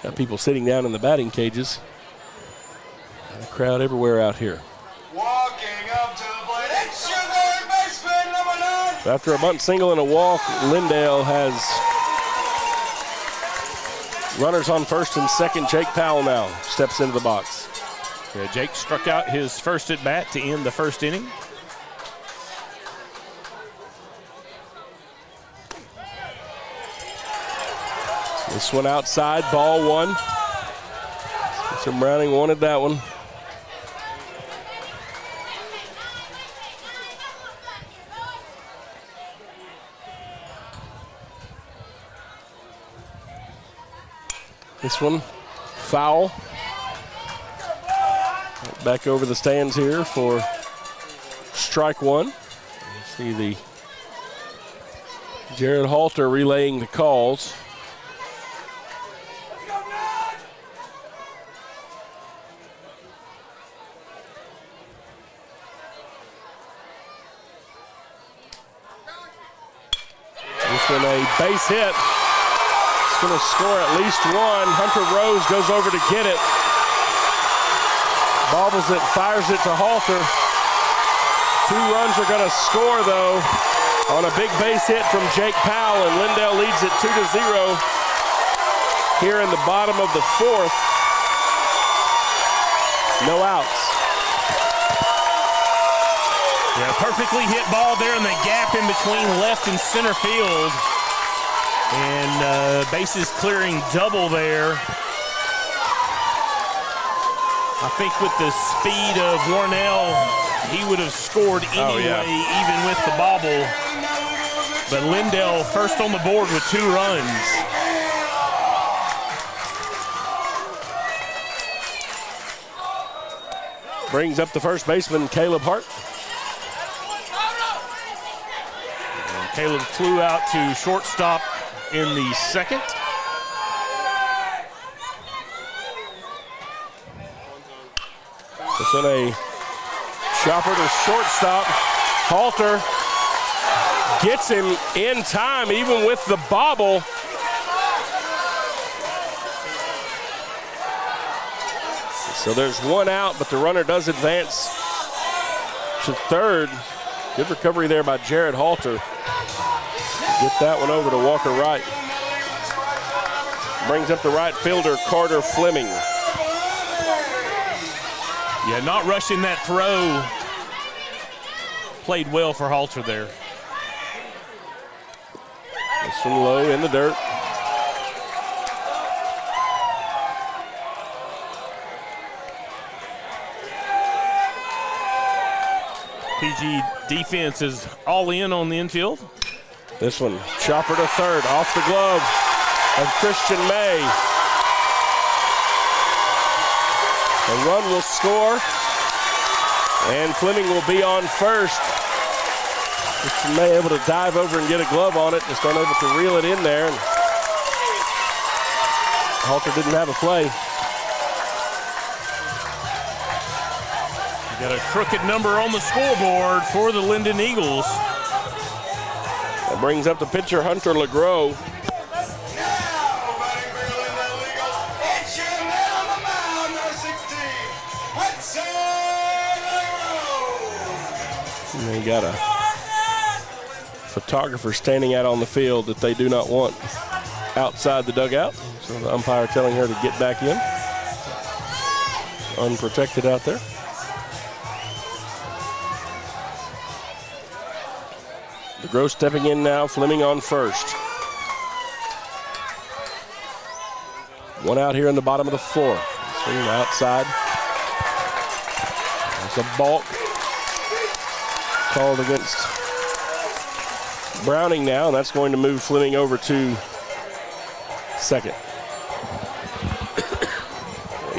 Got people sitting down in the batting cages. Got a crowd everywhere out here. Walking up to the plate, it's your third baseman, number 9. So after a bunt single and a walk, Lindale has runners on first and second. Jake Powell now steps into the box. Yeah, Jake struck out his first at bat to end the first inning. This one outside, ball 1. Spencer Browning wanted that one. This one, foul. Back over the stands here for strike 1. You see the Jared Halter relaying the calls. This one a base hit. It's going to score at least one. Hunter Rose goes over to get it. Bobbles it, fires it to Halter. 2 runs are going to score, though, on a big base hit from Jake Powell, and Lindale leads it 2-0 here in the bottom of the 4th. No outs. Yeah, perfectly hit ball there in the gap in between left and center field. And bases clearing double there. I think with the speed of Warnell, he would have scored anyway, even with the bobble. But Lindale first on the board with 2 runs. Brings up the first baseman, Caleb Hart. And Caleb flew out to shortstop in the 2nd. This one a chopper to shortstop. Halter gets him in time, even with the bobble. So there's 1 out, but the runner does advance to 3rd. Good recovery there by Jared Halter. Get that one over to Walker Wright. Brings up the right fielder, Carter Fleming. Yeah, not rushing that throw. Played well for Halter there. This one low in the dirt. PG defense is all in on the infield. This one, chopper to 3rd, off the glove of Christian May. A run will score, and Fleming will be on first. Christian May able to dive over and get a glove on it, just unable to reel it in there. And Halter didn't have a play. You got a crooked number on the scoreboard for the Linden Eagles. That brings up the pitcher, Hunter LeGros. And they got a photographer standing out on the field that they do not want outside the dugout. So the umpire telling her to get back in. Unprotected out there. LeGros stepping in now, Fleming on first. 1 out here in the bottom of the 4th. Swing outside. There's a balk called against Browning now, and that's going to move Fleming over to 2nd.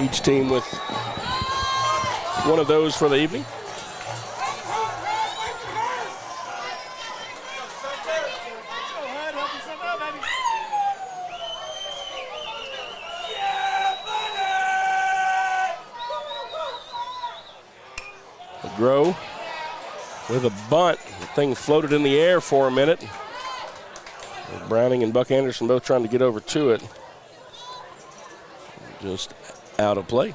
Each team with one of those for the evening. LeGros with a bunt. The thing floated in the air for a minute. Browning and Buck Anderson both trying to get over to it. Just out of play.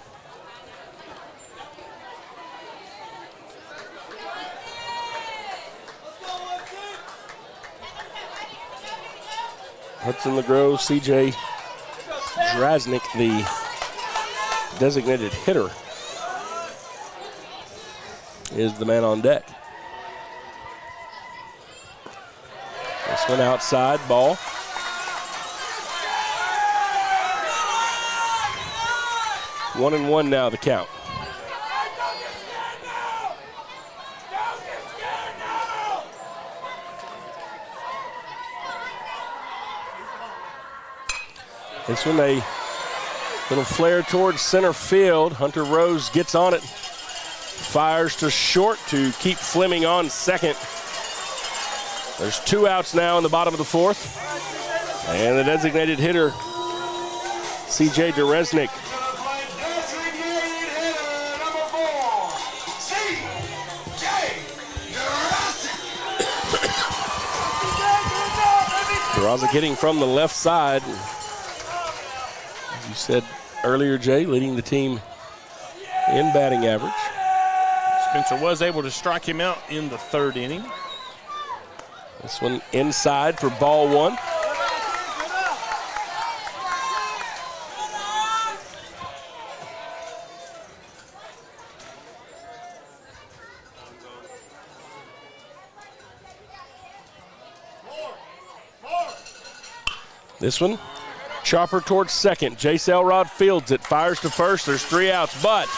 Hudson LeGros, CJ Drasnick, the designated hitter, is the man on deck. This one outside, ball. One and one now, the count. This one a little flare towards center field. Hunter Rose gets on it. Fires to short to keep Fleming on second. There's 2 outs now in the bottom of the 4th. And the designated hitter, CJ Drasnick. Peraza hitting from the left side. As you said earlier, Jay, leading the team in batting average. Spencer was able to strike him out in the third inning. This one inside for ball one. This one, chopper towards second. Jace Elrod fields it, fires to first. There's 3 outs, but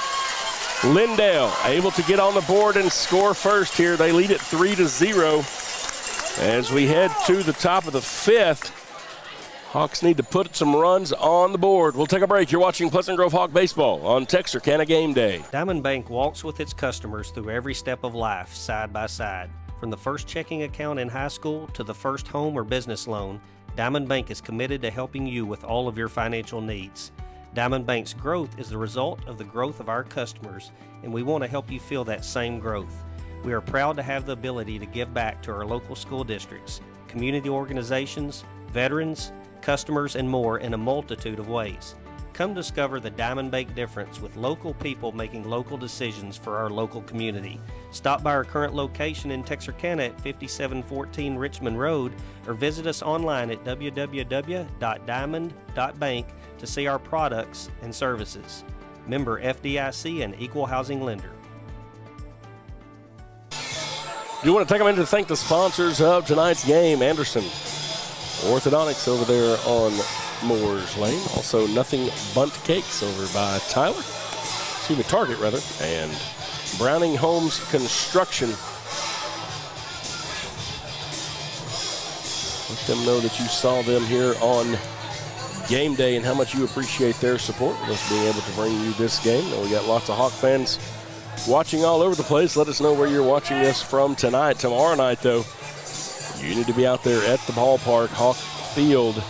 Lindale able to get on the board and score first here. They lead it 3-0 as we head to the top of the 5th. Hawks need to put some runs on the board. We'll take a break. You're watching Pleasant Grove Hawk Baseball on Texarkana Game Day. Diamond Bank walks with its customers through every step of life, side by side. From the first checking account in high school to the first home or business loan, Diamond Bank is committed to helping you with all of your financial needs. Diamond Bank's growth is the result of the growth of our customers, and we want to help you feel that same growth. We are proud to have the ability to give back to our local school districts, community organizations, veterans, customers, and more in a multitude of ways. Come discover the Diamond Bank difference with local people making local decisions for our local community. Stop by our current location in Texarkana at 5714 Richmond Road or visit us online at www.diamond.bank to see our products and services. Member FDIC and Equal Housing Lender. You want to take a minute to thank the sponsors of tonight's game. Anderson Orthodontics over there on Moores Lane. Also, Nothing Bunt Cakes over by Tyler. Excuse me, Target rather. And Browning Homes Construction. Let them know that you saw them here on game day and how much you appreciate their support with us being able to bring you this game. We got lots of Hawk fans watching all over the place. Let us know where you're watching this from tonight. Tomorrow night, though, you need to be out there at the ballpark, Hawk Field,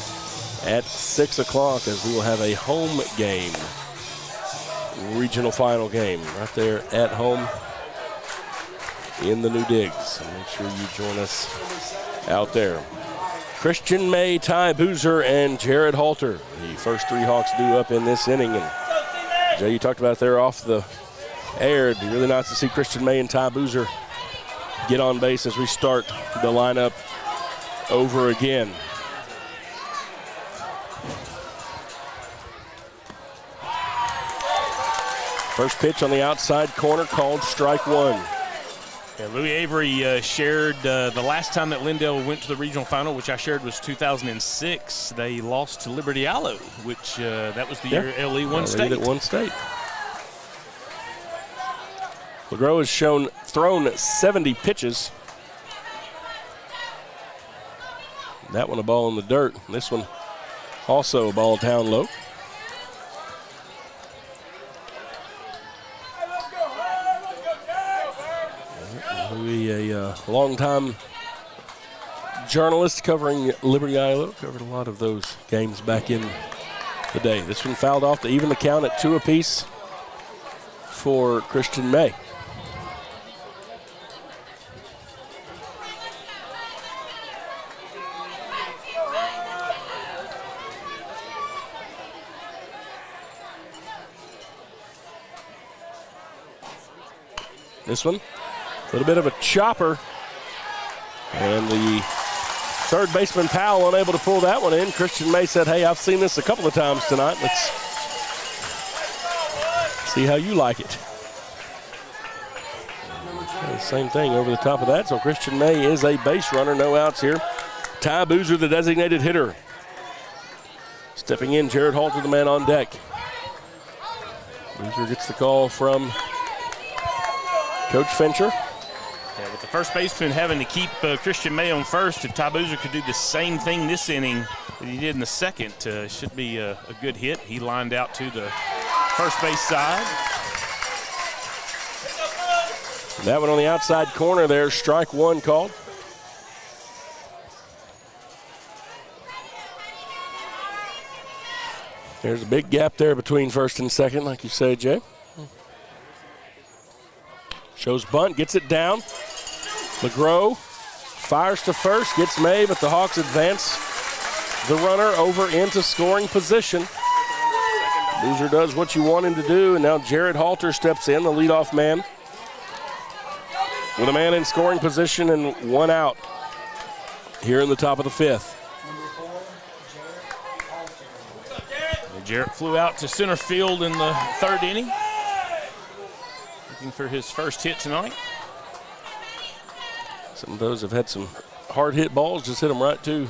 at 6 o'clock, as we will have a home game, regional final game, right there at home in the new digs. So make sure you join us out there. Christian May, Ty Boozer, and Jared Halter, the first 3 Hawks due up in this inning. And Jay, you talked about there off the air. It'd be really nice to see Christian May and Ty Boozer get on base as we start the lineup over again. First pitch on the outside corner called strike one. Yeah, Louis Avery shared the last time that Lindale went to the regional final, which I shared was 2006. They lost to Liberty Isle, which that was the year LE won state. That won state. LeGros has thrown 70 pitches. That one a ball in the dirt. This one also a ball down low. Louis, a long-time journalist covering Liberty ILO, covered a lot of those games back in the day. This one fouled off to even the count at 2 apiece for Christian May. This one, a little bit of a chopper. And the third baseman Powell unable to pull that one in. Christian May said, hey, I've seen this a couple of times tonight. Let's see how you like it. And same thing over the top of that. So Christian May is a base runner, no outs here. Ty Boozer, the designated hitter. Stepping in, Jared Halter, the man on deck. Boozer gets the call from Coach Fincher. Yeah, with the first baseman having to keep Christian May on first, if Ty Boozer could do the same thing this inning that he did in the second, should be a good hit. He lined out to the first base side. That one on the outside corner there, strike one called. There's a big gap there between first and second, like you said, Jay. Shows bunt, gets it down. LeGros fires to first, gets May, but the Hawks advance the runner over into scoring position. Boozer does what you want him to do, and now Jared Halter steps in, the leadoff man, with a man in scoring position and one out here in the top of the fifth. Jarrett flew out to center field in the third inning, looking for his first hit tonight. Some of those have had some hard hit balls, just hit them right to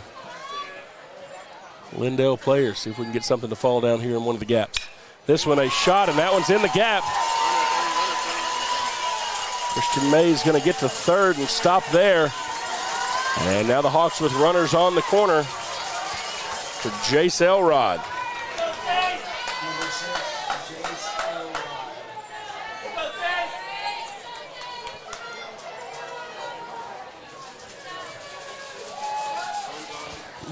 Lindale players. See if we can get something to fall down here in one of the gaps. This one a shot, and that one's in the gap. Christian May's going to get to third and stop there. And now the Hawks with runners on the corner for Jace Elrod.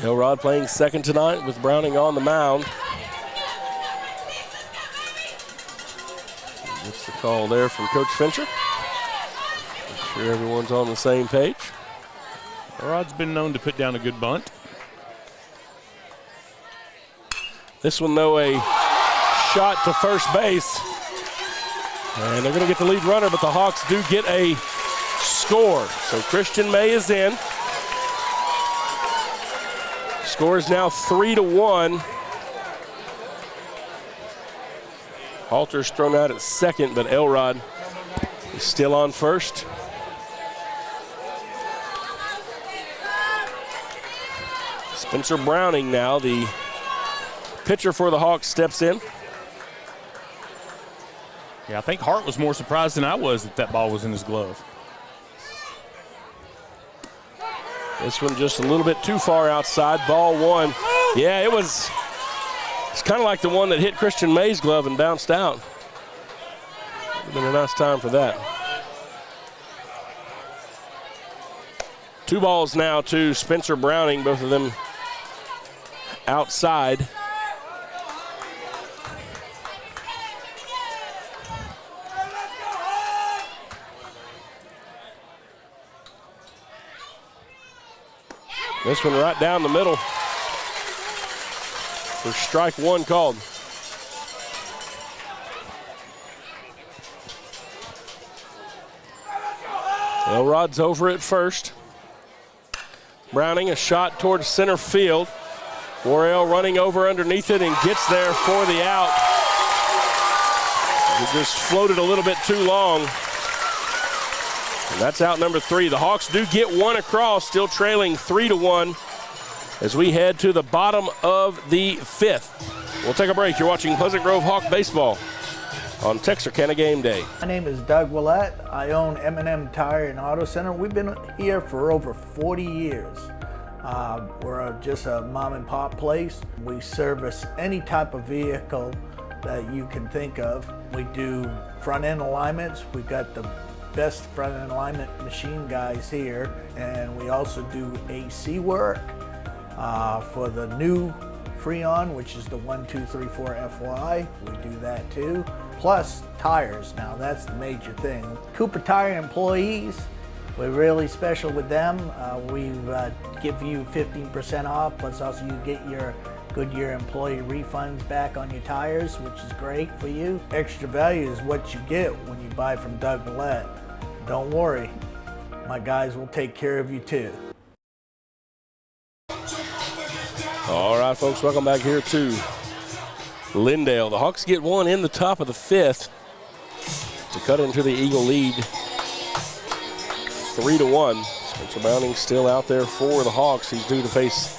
Elrod playing second tonight with Browning on the mound. What's the call there from Coach Fincher? Make sure everyone's on the same page. Elrod's been known to put down a good bunt. This one, though, a shot to first base. And they're going to get the lead runner, but the Hawks do get a score. So Christian May is in. Score is now 3-1. Halter's thrown out at second, but Elrod is still on first. Spencer Browning now, the pitcher for the Hawks, steps in. Yeah, I think Hart was more surprised than I was that that ball was in his glove. This one just a little bit too far outside. Ball one. Yeah, it's kind of like the one that hit Christian May's glove and bounced out. Would have been a nice time for that. 2 balls now to Spencer Browning, both of them outside. This one right down the middle for strike one called. Elrod's over at first. Browning a shot towards center field. Worrell running over underneath it and gets there for the out. It just floated a little bit too long. And that's out number 3. The Hawks do get one across, still trailing 3-1 as we head to the bottom of the 5th. We'll take a break. You're watching Pleasant Grove Hawk Baseball on Texarkana Game Day. My name is Doug Willett. I own M&M Tire and Auto Center. We've been here for over 40 years. We're just a mom and pop place. We service any type of vehicle that you can think of. We do front end alignments. We've got the best front end alignment machine guys here, and we also do AC work for the new Freon, which is the 1234 FY. We do that too. Plus tires. Now that's the major thing. Cooper Tire employees, we're really special with them. We give you 15% off, plus also you get your Goodyear employee refunds back on your tires, which is great for you. Extra value is what you get when you buy from Doug Willett. Don't worry, my guys will take care of you too. All right, folks, welcome back here to Lindale. The Hawks get one in the top of the 5th to cut into the Eagle lead 3-1. Spencer Browning still out there for the Hawks. He's due to face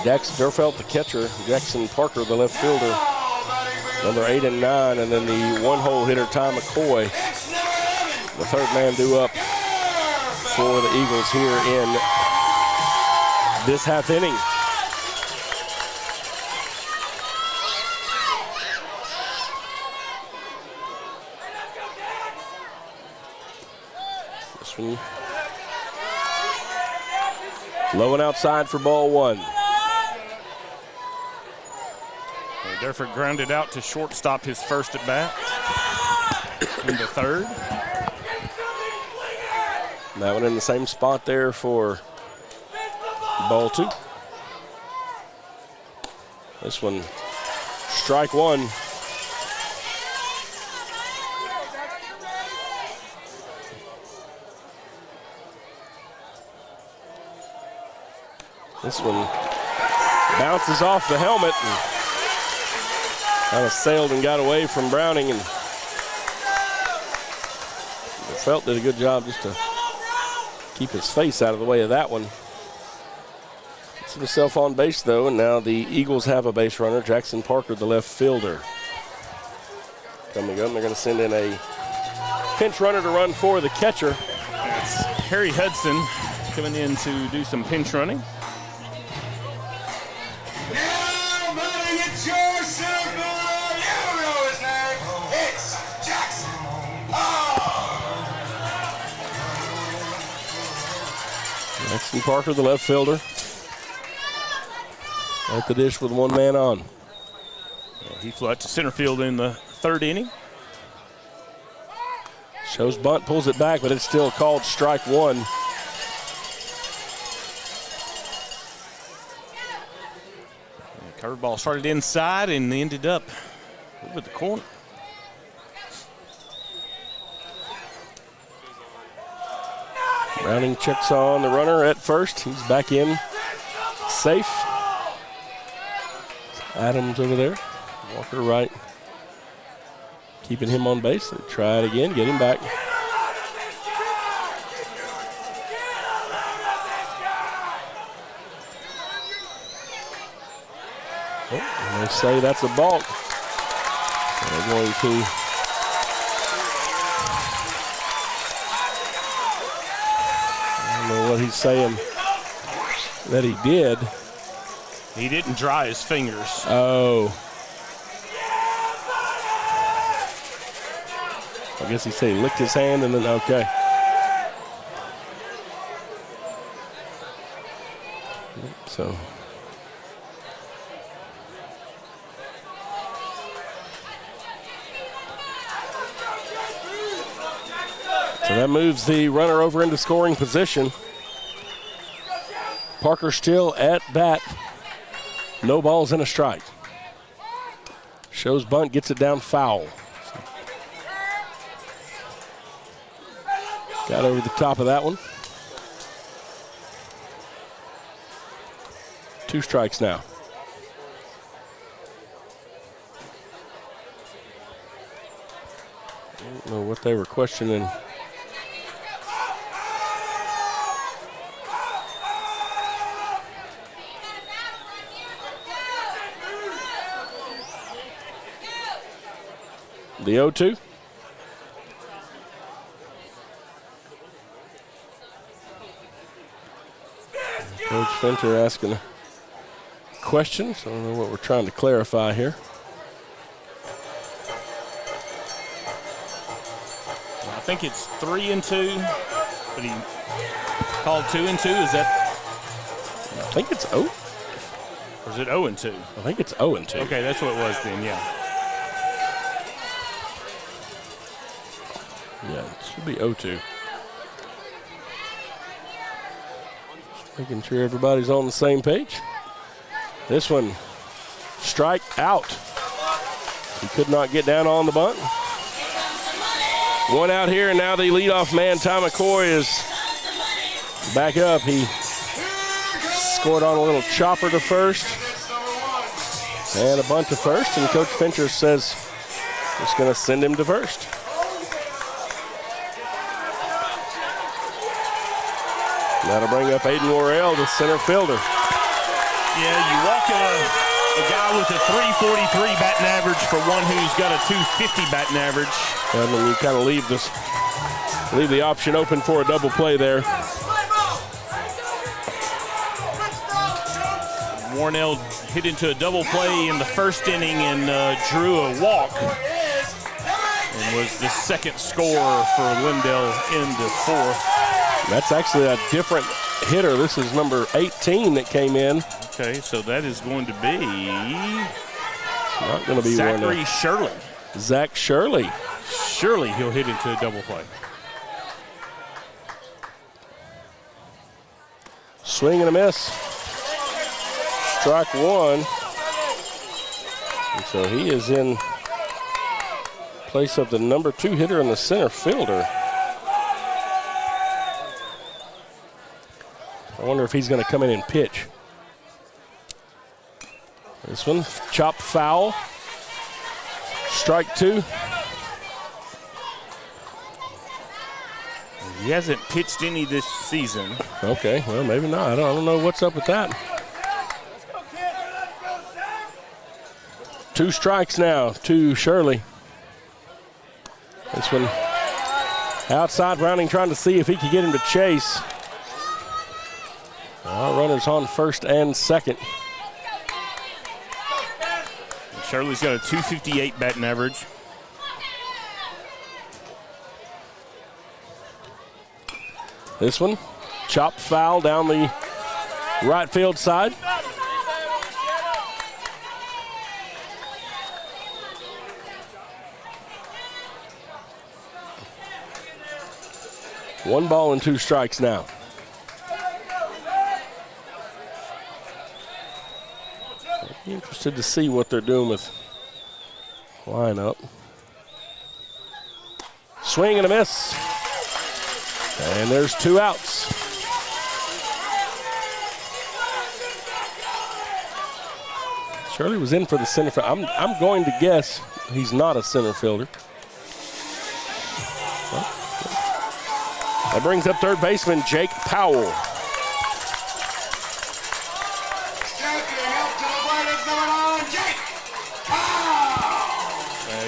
Dax Durfelt, the catcher, Jackson Parker, the left fielder, number 8 and 9, and then the one-hole hitter, Ty McCoy, the third man due up for the Eagles here in this half inning. This one low and outside for ball one. Durford grounded out to shortstop his first at bat in the third. That one in the same spot there for ball two. This one, strike one. This one bounces off the helmet and kind of sailed and got away from Browning, and Felt did a good job just to keep his face out of the way of that one. Gets himself on base, though, and now the Eagles have a base runner, Jackson Parker, the left fielder. Coming up, they're going to send in a pinch runner to run for the catcher. That's Harry Hudson coming in to do some pinch running. Now, buddy, it's your center fielder. You know his name. It's Jackson. Jackson Parker, the left fielder. At the dish with one man on. He flew out to center field in the third inning. Shows bunt, pulls it back, but it's still called strike one. Curveball started inside and ended up over the corner. Browning checks on the runner at first. He's back in, safe. Adams over there. Walker right. Keeping him on base. They try it again, get him back. Oh, and they say that's a balk. They're going to I don't know what he's saying that he did. He didn't dry his fingers. Oh. I guess he said he licked his hand and then, okay. So. So that moves the runner over into scoring position. Parker still at bat. No balls and a strike. Shows bunt, gets it down foul. Got over the top of that one. 2 strikes now. I don't know what they were questioning. The 0-2. Coach Fincher asking a question, so I don't know what we're trying to clarify here. I think it's 3-2, but he called 2-2. Is that? I think it's 0. Or is it 0-2? I think it's 0-2. Okay, that's what it was then, yeah. Yeah, it should be 0-2. Just making sure everybody's on the same page. This one, strike out. He could not get down on the bunt. One out here, and now the leadoff man, Ty McCoy, is back up. He scored on a little chopper to first and a bunt to first, and Coach Fincher says he's going to send him to first. That'll bring up Aiden Worrell, the center fielder. Yeah, you walk a guy with a 343 batting average for one who's got a 250 batting average. And then you kind of leave the option open for a double play there. Warnell hit into a double play in the first inning and drew a walk. And was the second scorer for Lindale in the fourth. That's actually a different hitter. This is number 18 that came in. Okay, so that is going to be not going to be Zachary Shirley. Zach Shirley. Surely he'll hit into a double play. Swing and a miss. Strike one. And so he is in place of the number 2 hitter and the center fielder. I wonder if he's going to come in and pitch. This one, chopped foul. Strike 2. He hasn't pitched any this season. Okay, well, maybe not. I don't know what's up with that. 2 strikes now to Shirley. This one outside, Browning trying to see if he could get him to chase. Our runners on first and second. Shirley's got a .258 batting average. This one, chopped foul down the right field side. One ball and 2 strikes now. I'd be interested to see what they're doing with lineup. Swing and a miss. And there's 2 outs. Shirley was in for the center field. I'm going to guess he's not a center fielder. Well, that brings up third baseman Jake Powell.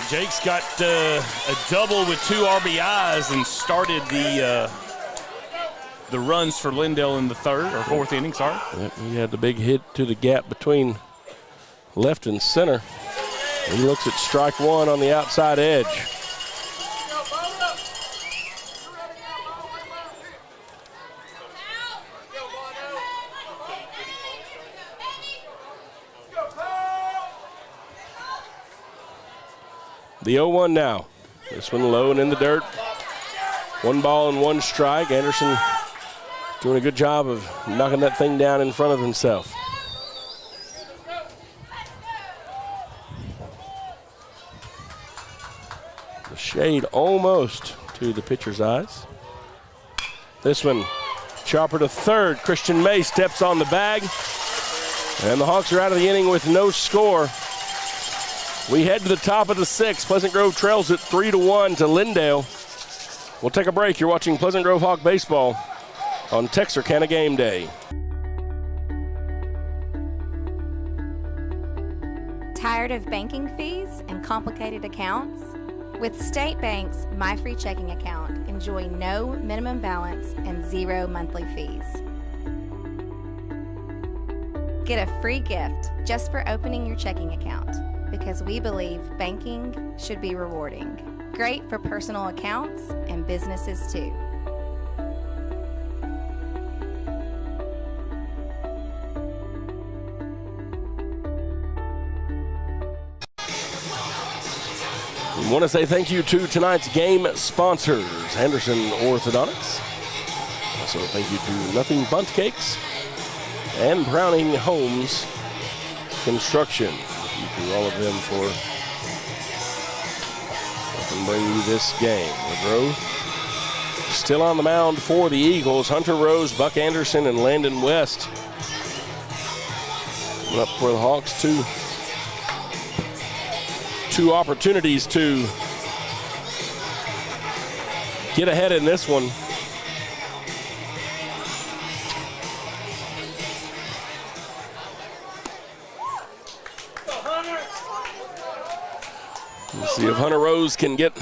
Jake's got a double with 2 RBIs and started the runs for Lindale in the 3rd or 4th inning. Sorry. Yep, he had the big hit to the gap between left and center. He looks at strike 1 on the outside edge. The 0-1 now. This one low and in the dirt. 1 ball and 1 strike. Anderson doing a good job of knocking that thing down in front of himself. The shade almost to the pitcher's eyes. This one, chopper to third. Christian May steps on the bag. And the Hawks are out of the inning with no score. We head to the top of the 6th. Pleasant Grove trails it 3-1 to Lindale. We'll take a break. You're watching Pleasant Grove Hawk Baseball on Texarkana Gameday. Tired of banking fees and complicated accounts? With State Bank's My Free Checking Account, enjoy no minimum balance and 0 monthly fees. Get a free gift just for opening your checking account, because we believe banking should be rewarding. Great for personal accounts and businesses too. We want to say thank you to tonight's game sponsors, Anderson Orthodontics. Also thank you to Nothing Bunt Cakes and Browning Homes Construction. Thank you to all of them for helping bring you this game. Woodrow still on the mound for the Eagles. Hunter Rose, Buck Anderson, and Landon West. Coming up for the Hawks, two opportunities to get ahead in this one. We'll see if Hunter Rose can get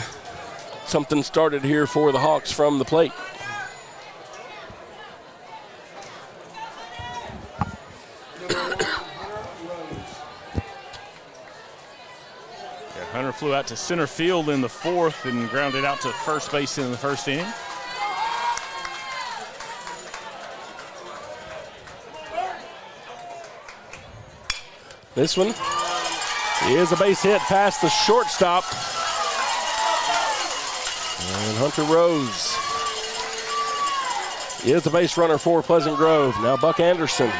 something started here for the Hawks from the plate. Hunter flew out to center field in the 4th and grounded out to first base in the 1st inning. This one is a base hit past the shortstop. And Hunter Rose is a base runner for Pleasant Grove. Now Buck Anderson,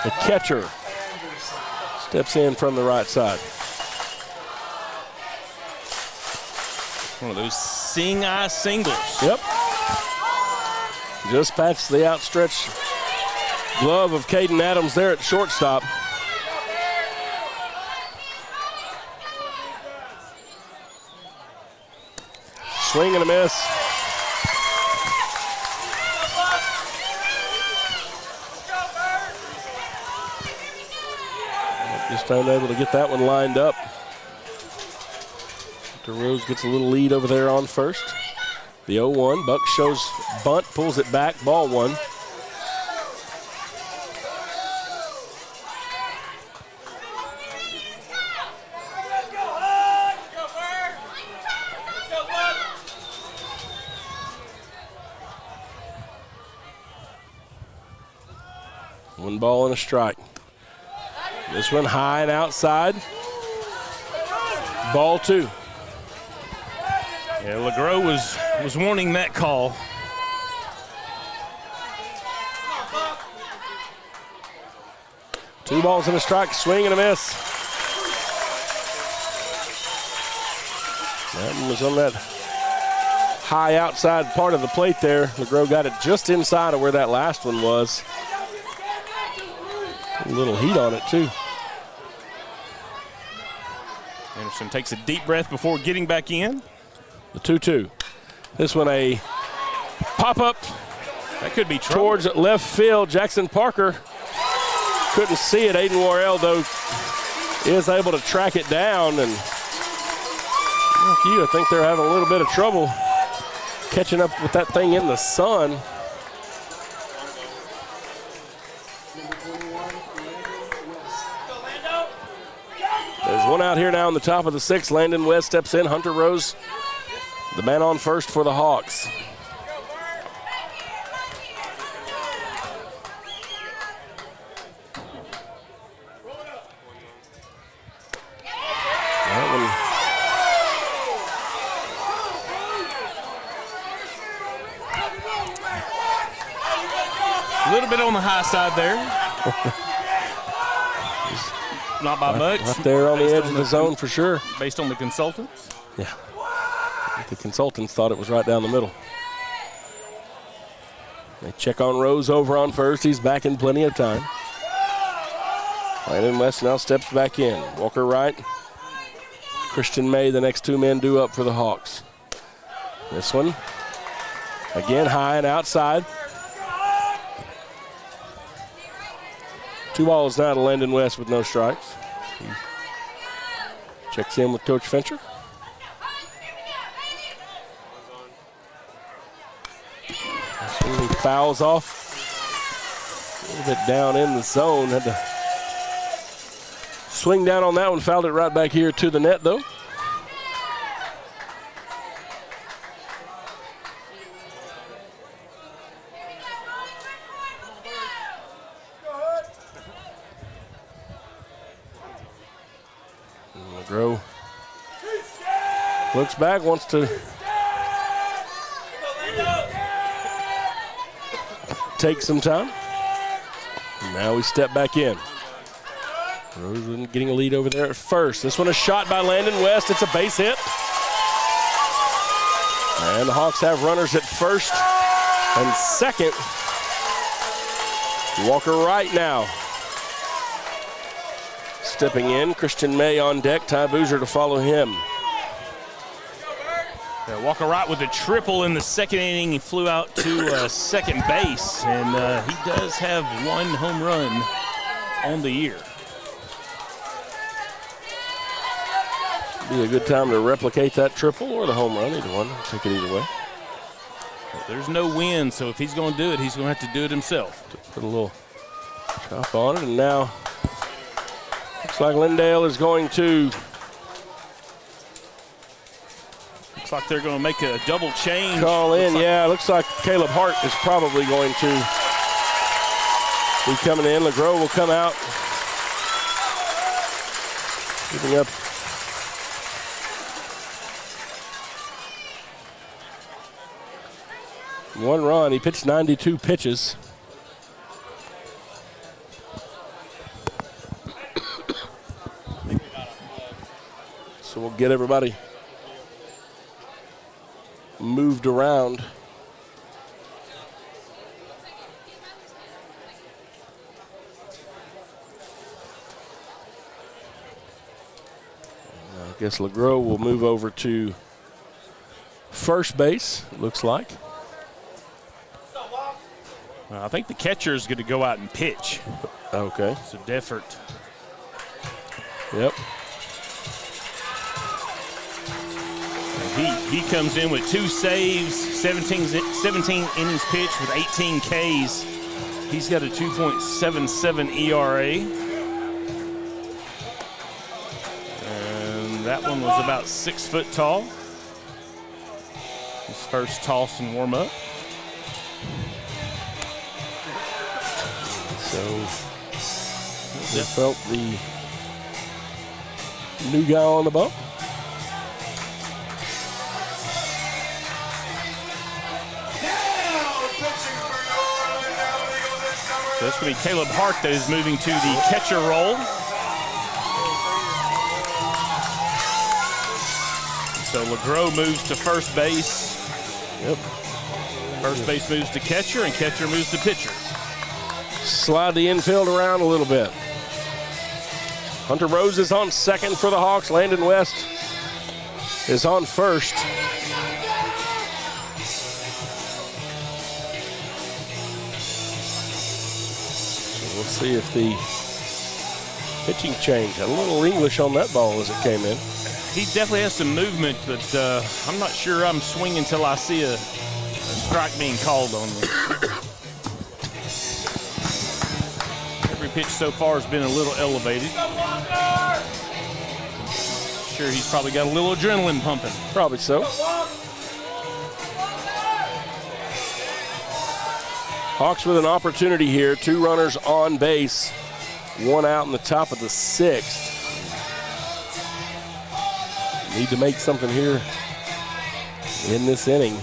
the catcher, steps in from the right side. One of those sing-eye singles. Yep. Just past the outstretched glove of Caden Adams there at shortstop. Swing and a miss. Just unable to get that one lined up. DeRose gets a little lead over there on first. The 0-1. Buck shows bunt, pulls it back, ball one. One ball and a strike. This one high and outside. Ball two. Yeah, LeGros was wanting that call. Two balls and a strike, swing and a miss. That one was on that high outside part of the plate there. LeGros got it just inside of where that last one was. A little heat on it too. Anderson takes a deep breath before getting back in. The 2-2. This one a pop-up. That could be trouble. Towards left field. Jackson Parker couldn't see it. Aiden Worrell, though, is able to track it down. And I think they're having a little bit of trouble catching up with that thing in the sun. There's one out here now in the top of the sixth. Landon West steps in. Hunter Rose, the man on first for the Hawks. A little bit on the high side there. Not by much. Right there on the edge of the zone for sure. Based on the consultants? Yeah. The consultants thought it was right down the middle. They check on Rose over on first. He's back in plenty of time. Landon West now steps back in. Walker right. Christian May, the next two men due up for the Hawks. This one, again high and outside. Two balls now to Landon West with no strikes. He checks in with Coach Fincher. He fouls off a little bit down in the zone. Had to swing down on that one, fouled it right back here to the net though. McGrow looks back, wants to take some time. And now we step back in. Rose getting a lead over there at first. This one is shot by Landon West. It's a base hit. And the Hawks have runners at first and second. Walker right now. Stepping in, Christian May on deck, Ty Boozer to follow him. Yeah, Walker Wright with a triple in the second inning. He flew out to second base, and he does have one home run on the year. Be a good time to replicate that triple or the home run, either one. I'll take it either way. There's no win, so if he's going to do it, he's going to have to do it himself. Put a little chop on it, and now looks like Lindale is going to. Looks like they're going to make a double change. Call in, yeah. Looks like Caleb Hart is probably going to be coming in. LeGros will come out. Giving up. One run. He pitched 92 pitches. So we'll get everybody moved around. I guess LeGros will move over to first base, it looks like. I think the catcher is going to go out and pitch. Okay. It's a Deffert. Yep. He comes in with 2 saves, 17 innings pitched with 18 Ks. He's got a 2.77 ERA. And that one was about 6 foot tall. His first toss and warm up. So we felt the new guy on the bump. So it's going to be Caleb Hart that is moving to the catcher role. So LeGros moves to first base. Yep. First base moves to catcher, and catcher moves to pitcher. Slide the infield around a little bit. Hunter Rose is on second for the Hawks. Landon West is on first. So we'll see if the pitching change. A little English on that ball as it came in. He definitely has some movement, but I'm not sure I'm swinging until I see a strike being called on me. Every pitch so far has been a little elevated. Sure, he's probably got a little adrenaline pumping. Probably so. Hawks with an opportunity here. 2 runners on base. 1 out in the top of the 6th. Need to make something here in this inning.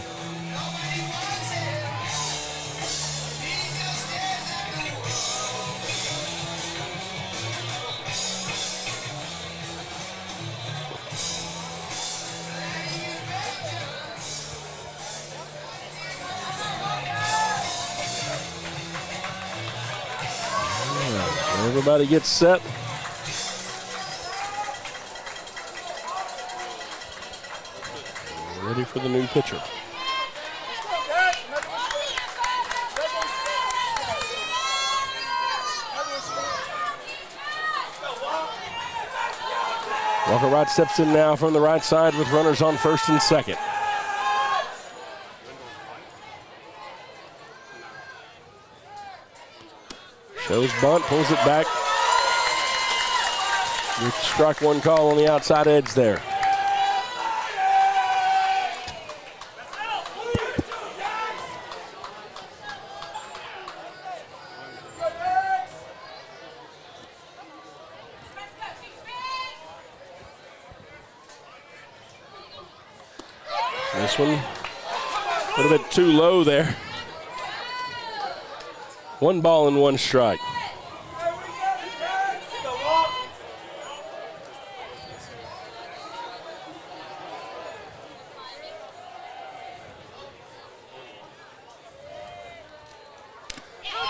Everybody gets set. Ready for the new pitcher. Walker Wright steps in now from the right side with runners on first and second. Shows bunt, pulls it back. With strike one call on the outside edge there. This one a little bit too low there. 1 ball and 1 strike.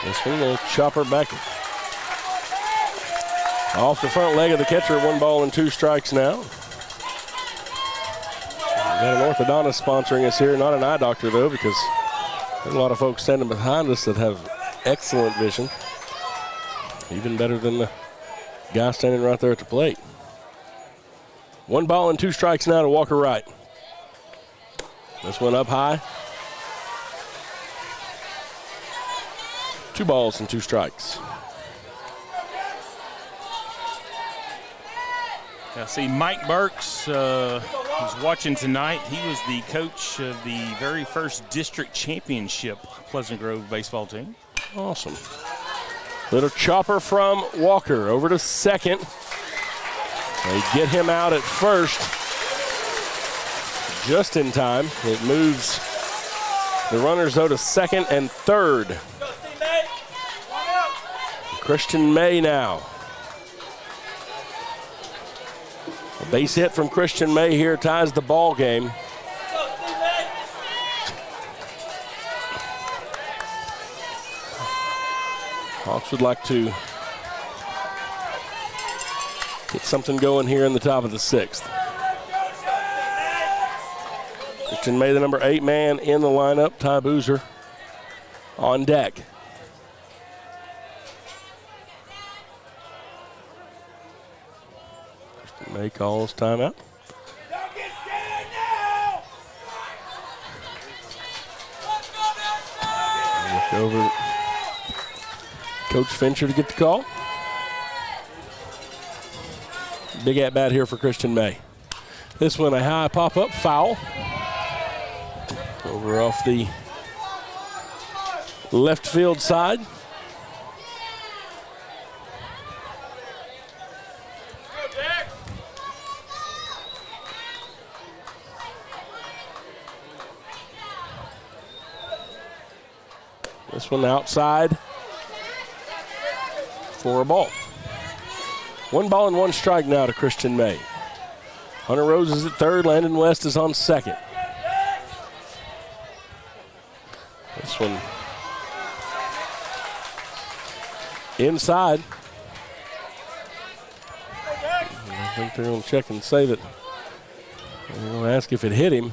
This one will chop her back off the front leg of the catcher. 1 ball and 2 strikes now. We've got an orthodontist sponsoring us here, not an eye doctor though, because there's a lot of folks standing behind us that have excellent vision. Even better than the guy standing right there at the plate. 1 ball and 2 strikes now to Walker Wright. This one up high. 2 balls and 2 strikes. I see Mike Burks is watching tonight. He was the coach of the very first district championship Pleasant Grove baseball team. Awesome. Little chopper from Walker over to second. They get him out at first just in time. It moves the runners though to second and third. Christian May now. A base hit from Christian May here ties the ball game. Hawks would like to get something going here in the top of the 6th. Christian May, the number 8 man in the lineup. Ty Boozer on deck. Christian May calls timeout. Look over Coach Fincher to get the call. Big at bat here for Christian May. This one a high pop-up foul. Over off the left field side. This one outside for a ball. 1 ball and 1 strike now to Christian May. Hunter Rose is at third. Landon West is on second. This one inside. I think they're going to check and say that. They're going to ask if it hit him.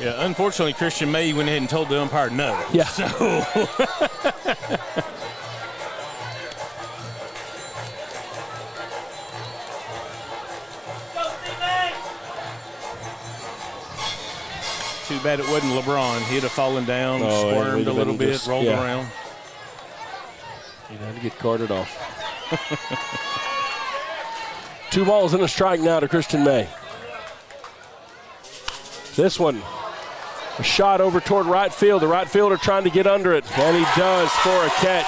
Yeah, unfortunately, Christian May went ahead and told the umpire no. Yeah. So. Too bad it wasn't LeBron. He'd have fallen down, squirmed a little bit, rolled around. He'd have to get carted off. 2 balls and a strike now to Christian May. This one, a shot over toward right field. The right fielder trying to get under it, and he does for a catch.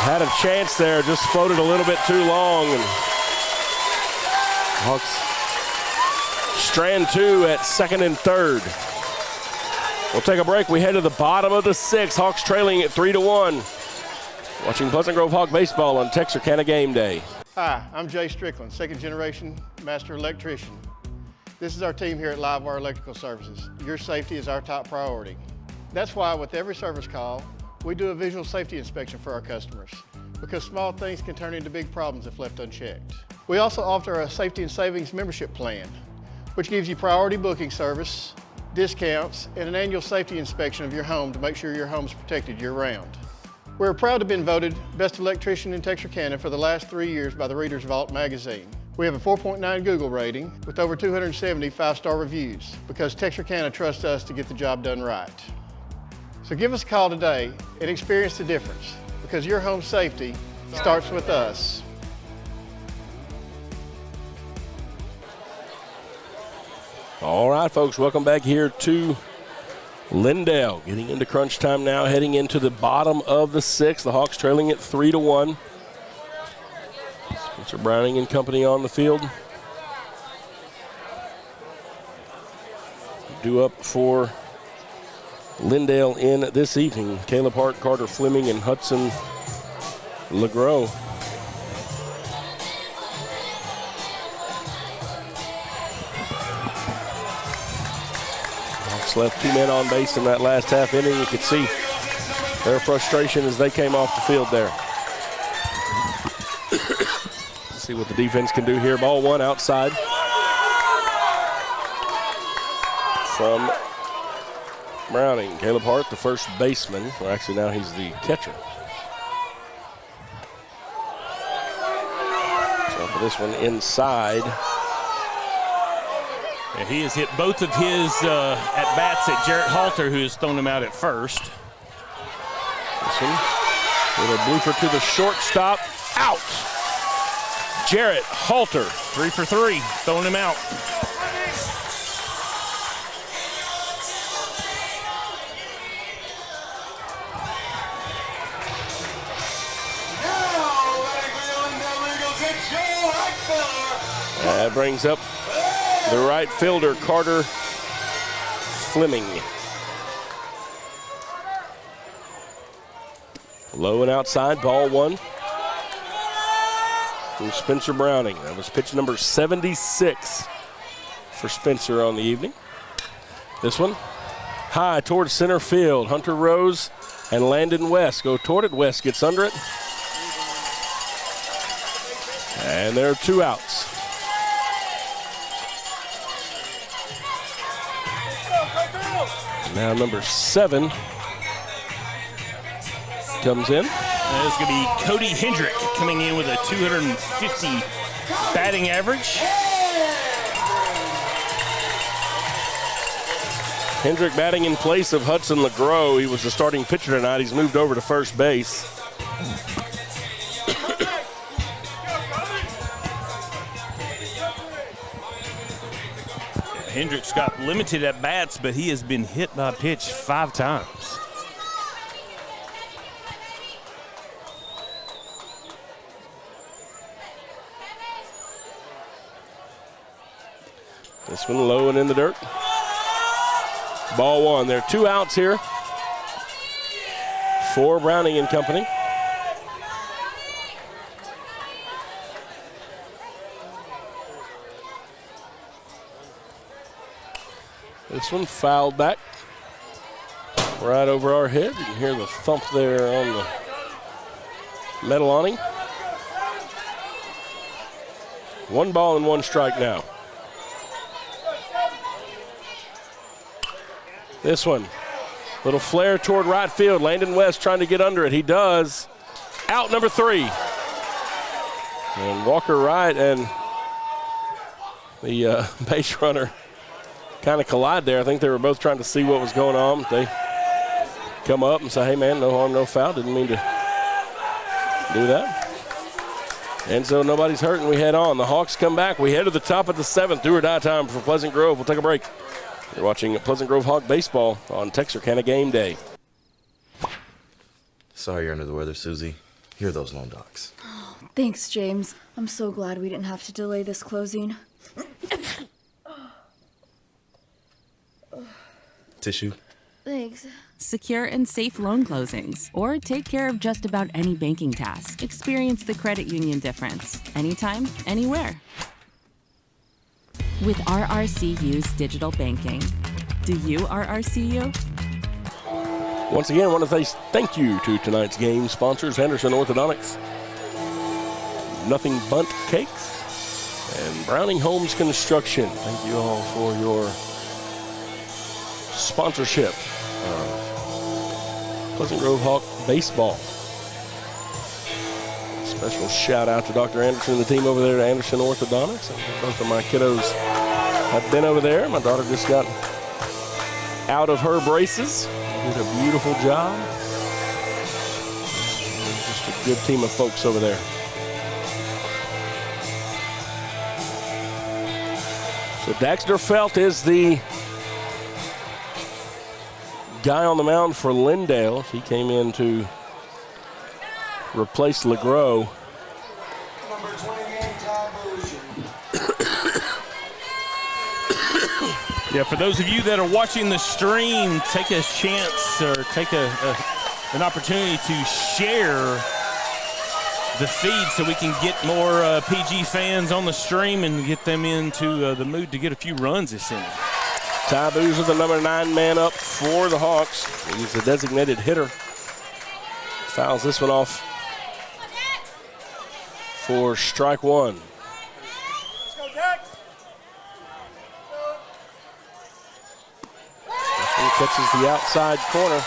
Had a chance there, just floated a little bit too long. And Hawks strand 2 at second and third. We'll take a break. We head to the bottom of the 6th. Hawks trailing at 3-1. Watching Pleasant Grove Hawk baseball on Texarkana Gameday. Hi, I'm Jay Strickland, 2nd generation master electrician. This is our team here at Livewire Electrical Services. Your safety is our top priority. That's why with every service call, we do a visual safety inspection for our customers, because small things can turn into big problems if left unchecked. We also offer a safety and savings membership plan, which gives you priority booking service, discounts, and an annual safety inspection of your home to make sure your home is protected year-round. We're proud to have been voted Best Electrician in Texarkana for the last 3 years by the Reader's Vault magazine. We have a 4.9 Google rating with over 270 5-star reviews because Texarkana trusts us to get the job done right. So give us a call today and experience the difference, because your home safety starts with us. All right, folks, welcome back here to Lindale. Getting into crunch time now, heading into the bottom of the 6th. The Hawks trailing at 3-1. Spencer Browning and company on the field. Due up for Lindale in this evening. Caleb Hart, Carter Fleming, and Hudson LeGros. Hawks left 2 men on base in that last half inning. You could see their frustration as they came off the field there. See what the defense can do here. Ball 1 outside from Browning. Caleb Hart, the first baseman. Well, actually, now he's the catcher. So for this one inside. And he has hit both of his at-bats at Jarrett Halter, who has thrown him out at first. This one, little blooper to the shortstop. Out. Jarrett Halter. 3 for 3, throwing him out. That brings up the right fielder, Carter Fleming. Low and outside, ball 1. From Spencer Browning. That was pitch number 76 for Spencer on the evening. This one high towards center field. Hunter Rose and Landon West go toward it. West gets under it. And there are 2 outs. Now number 7 comes in. And it's going to be Cody Hendrick coming in with a 250 batting average. Hendrick batting in place of Hudson LeGros. He was the starting pitcher tonight. He's moved over to first base. Hendrick's got limited at bats, but he has been hit by a pitch 5 times. This one low and in the dirt. Ball 1. There are 2 outs here for Browning and company. This one fouled back right over our head. You can hear the thump there on the metal awning. 1 ball and 1 strike now. This one, little flare toward right field. Landon West trying to get under it. He does. Out number 3. And Walker Wright and the base runner kind of collide there. I think they were both trying to see what was going on. They come up and say, hey, man, no harm, no foul. Didn't mean to do that. And so nobody's hurt, and we head on. The Hawks come back. We head to the top of the 7th. Do or die time for Pleasant Grove. We'll take a break. You're watching Pleasant Grove Hawk Baseball on Texarkana Game Day. Sorry you're under the weather, Susie. Here are those loan docs. Oh, thanks, James. I'm so glad we didn't have to delay this closing. Tissue? Thanks. Secure and safe loan closings, or take care of just about any banking task. Experience the credit union difference. Anytime, anywhere. With RRCU's digital banking. Do you RRCU? Once again, I want to say thank you to tonight's game sponsors, Henderson Orthodontics, Nothing Bundt Cakes, and Browning Homes Construction. Thank you all for your sponsorship of Pleasant Grove Hawk Baseball. Special shout out to Dr. Anderson and the team over there at Anderson Orthodontics. Both of my kiddos have been over there. My daughter just got out of her braces. Did a beautiful job. Just a good team of folks over there. So Daxter Felt is the guy on the mound for Lindale. He came in to replace LeGros. Yeah, for those of you that are watching the stream, take a chance or take an opportunity to share the feed so we can get more PG fans on the stream and get them into the mood to get a few runs this inning. Ty Boozer, the number 9 man up for the Hawks. He's the designated hitter. Fouls this one off for strike 1. This one catches the outside corner.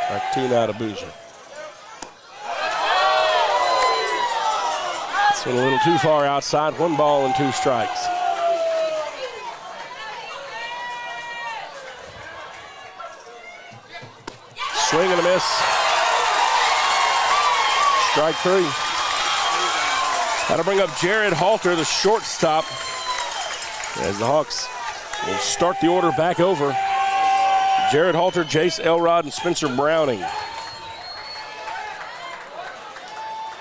Strike 2 now to Boozer. This one a little too far outside. 1 ball and 2 strikes. Swing and a miss. Strike 3. That'll bring up Jared Halter, the shortstop, as the Hawks will start the order back over. Jared Halter, Jace Elrod, and Spencer Browning.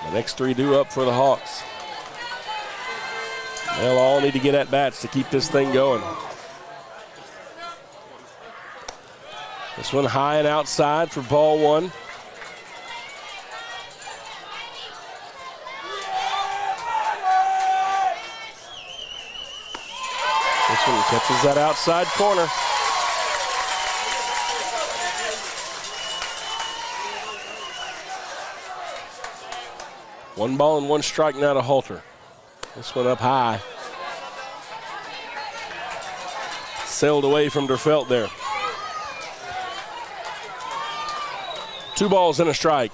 The next 3 due up for the Hawks. They'll all need to get at bats to keep this thing going. This one high and outside for ball 1. This one catches that outside corner. One ball and one strike now to Halter. This one up high. Sailed away from Derfelt there. 2 balls and a strike.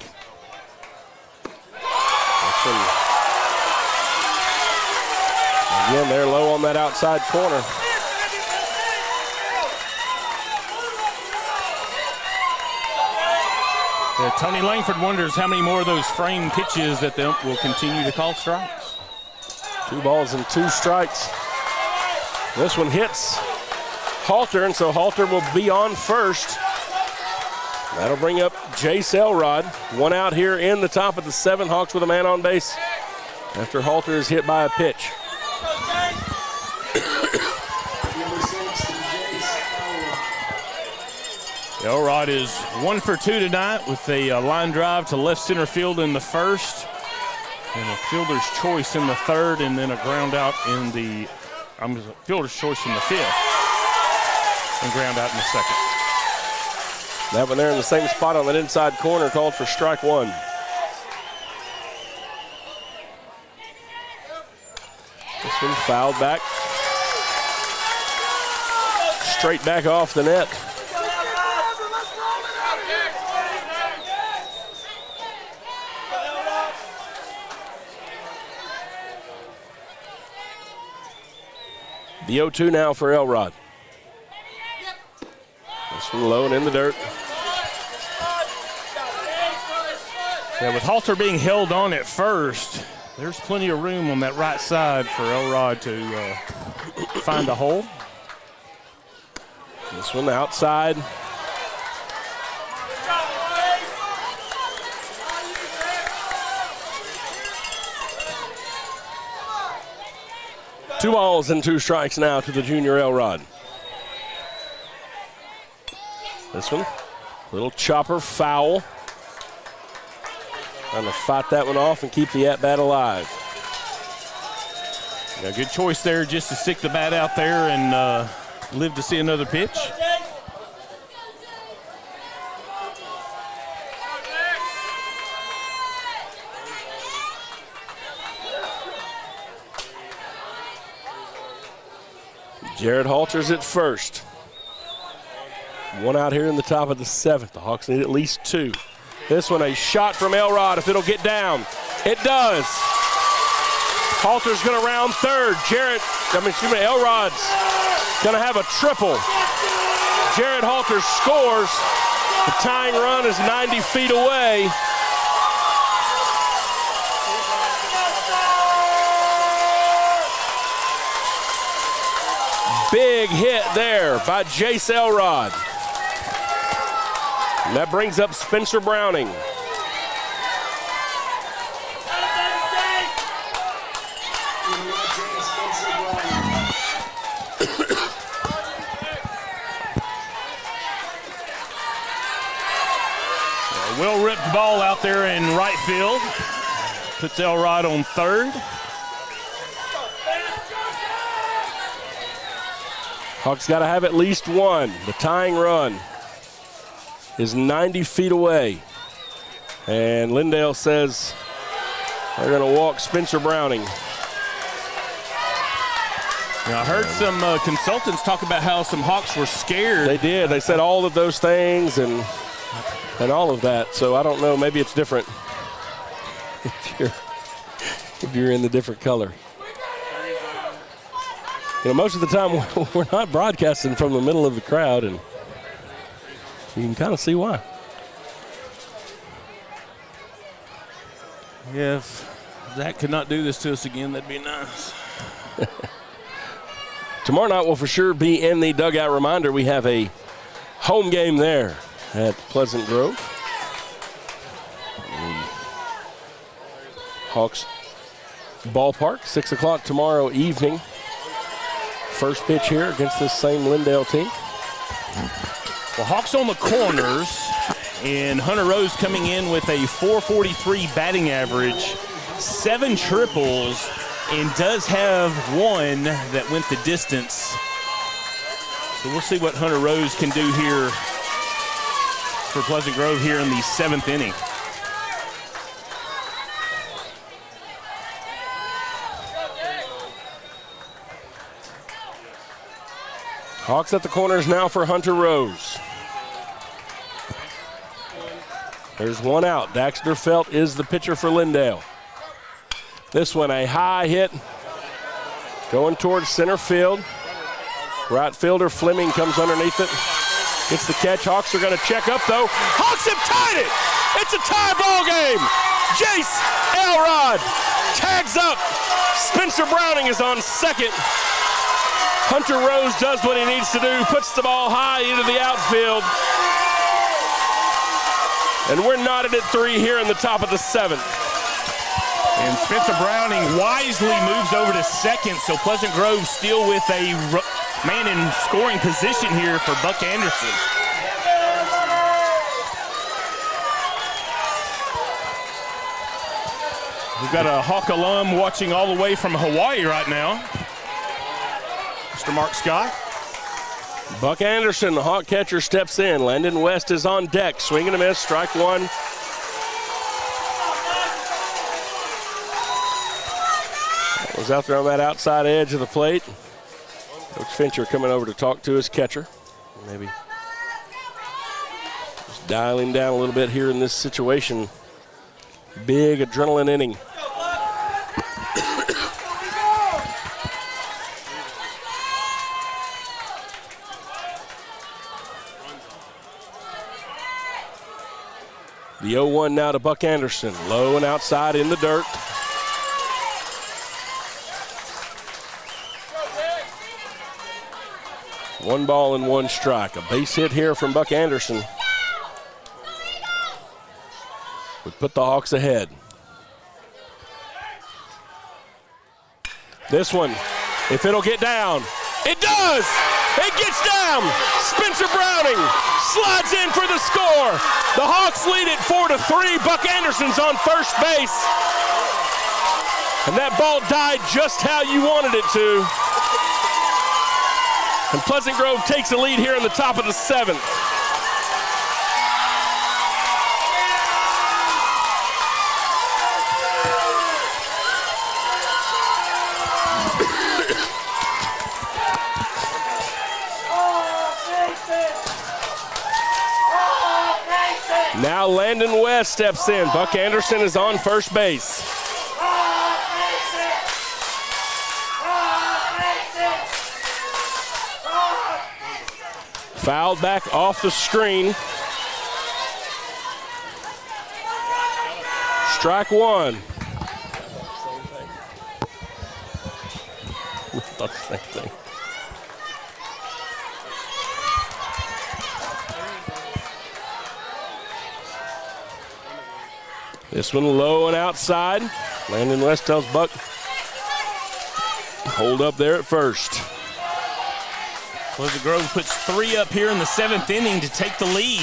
Again, they're low on that outside corner. Yeah, Tony Langford wonders how many more of those frame pitches that they will continue to call strikes. 2 balls and 2 strikes. This one hits Halter, and so Halter will be on first. That'll bring up Jace Elrod. 1 out here in the top of the 7th. Hawks with a man on base after Halter is hit by a pitch. Elrod is 1 for 2 tonight with a line drive to left center field in the first, and a fielder's choice in the third, and then a ground out in the fielder's choice in the 5th, and ground out in the second. That one there in the same spot on that inside corner called for strike 1. This one fouled back. Straight back off the net. The 0-2 now for Elrod. This one low and in the dirt. Yeah, with Halter being held on at first, there's plenty of room on that right side for Elrod to find a hole. This one outside. Two balls and 2 strikes now to the junior Elrod. This one, little chopper foul. Trying to fight that one off and keep the at-bat alive. Yeah, good choice there just to stick the bat out there and live to see another pitch. Jared Halter's at first. 1 out here in the top of the 7th. The Hawks need at least 2. This one a shot from Elrod if it'll get down. It does. Halter's gonna round third. Elrod's gonna have a triple. Jared Halter scores. The tying run is 90 feet away. Big hit there by Jace Elrod. And that brings up Spencer Browning. A well-ripped ball out there in right field. Puts Elrod on third. Hawks got to have at least 1. The tying run is 90 feet away. And Lindale says they're going to walk Spencer Browning. Now, I heard some consultants talk about how some Hawks were scared. They did. They said all of those things and all of that. So I don't know. Maybe it's different if you're in the different color. You know, most of the time we're not broadcasting from the middle of the crowd, and you can kind of see why. Yeah, if Zach could not do this to us again, that'd be nice. Tomorrow night will for sure be in the dugout. Reminder, we have a home game there at Pleasant Grove. Hawks ballpark, 6 o'clock tomorrow evening. First pitch here against this same Lindale team. Well, Hawks on the corners, and Hunter Rose coming in with a .443 batting average, 7 triples, and does have one that went the distance. So we'll see what Hunter Rose can do here for Pleasant Grove here in the 7th inning. Hawks at the corners now for Hunter Rose. There's one out. Daxter Felt is the pitcher for Lindale. This one a high hit going towards center field. Right fielder Fleming comes underneath it. Gets the catch. Hawks are going to check up though. Hawks have tied it. It's a tie ball game. Jace Elrod tags up. Spencer Browning is on second. Hunter Rose does what he needs to do, puts the ball high into the outfield. And we're knotted at 3 here in the top of the 7th. And Spencer Browning wisely moves over to second, so Pleasant Grove still with a man in scoring position here for Buck Anderson. We've got a Hawk alum watching all the way from Hawaii right now. Mr. Mark Scott. Buck Anderson, the Hawk catcher, steps in. Landon West is on deck. Swing and a miss, strike one. Was out there on that outside edge of the plate. Coach Fincher coming over to talk to his catcher. Maybe just dialing down a little bit here in this situation. Big adrenaline inning. The 0-1 now to Buck Anderson. Low and outside in the dirt. One ball and one strike. A base hit here from Buck Anderson would put the Hawks ahead. This one, if it'll get down, it does! It gets down! Spencer Browning slides in for the score. The Hawks lead it 4-3. Buck Anderson's on first base. And that ball died just how you wanted it to. And Pleasant Grove takes the lead here in the top of the 7th. Now Landon West steps in. Buck Anderson is on first base. Fouled back off the screen. Strike one. Thought the same thing. This one low and outside. Landon West tells Buck, hold up there at first. Pleasant Grove puts 3 up here in the 7th inning to take the lead.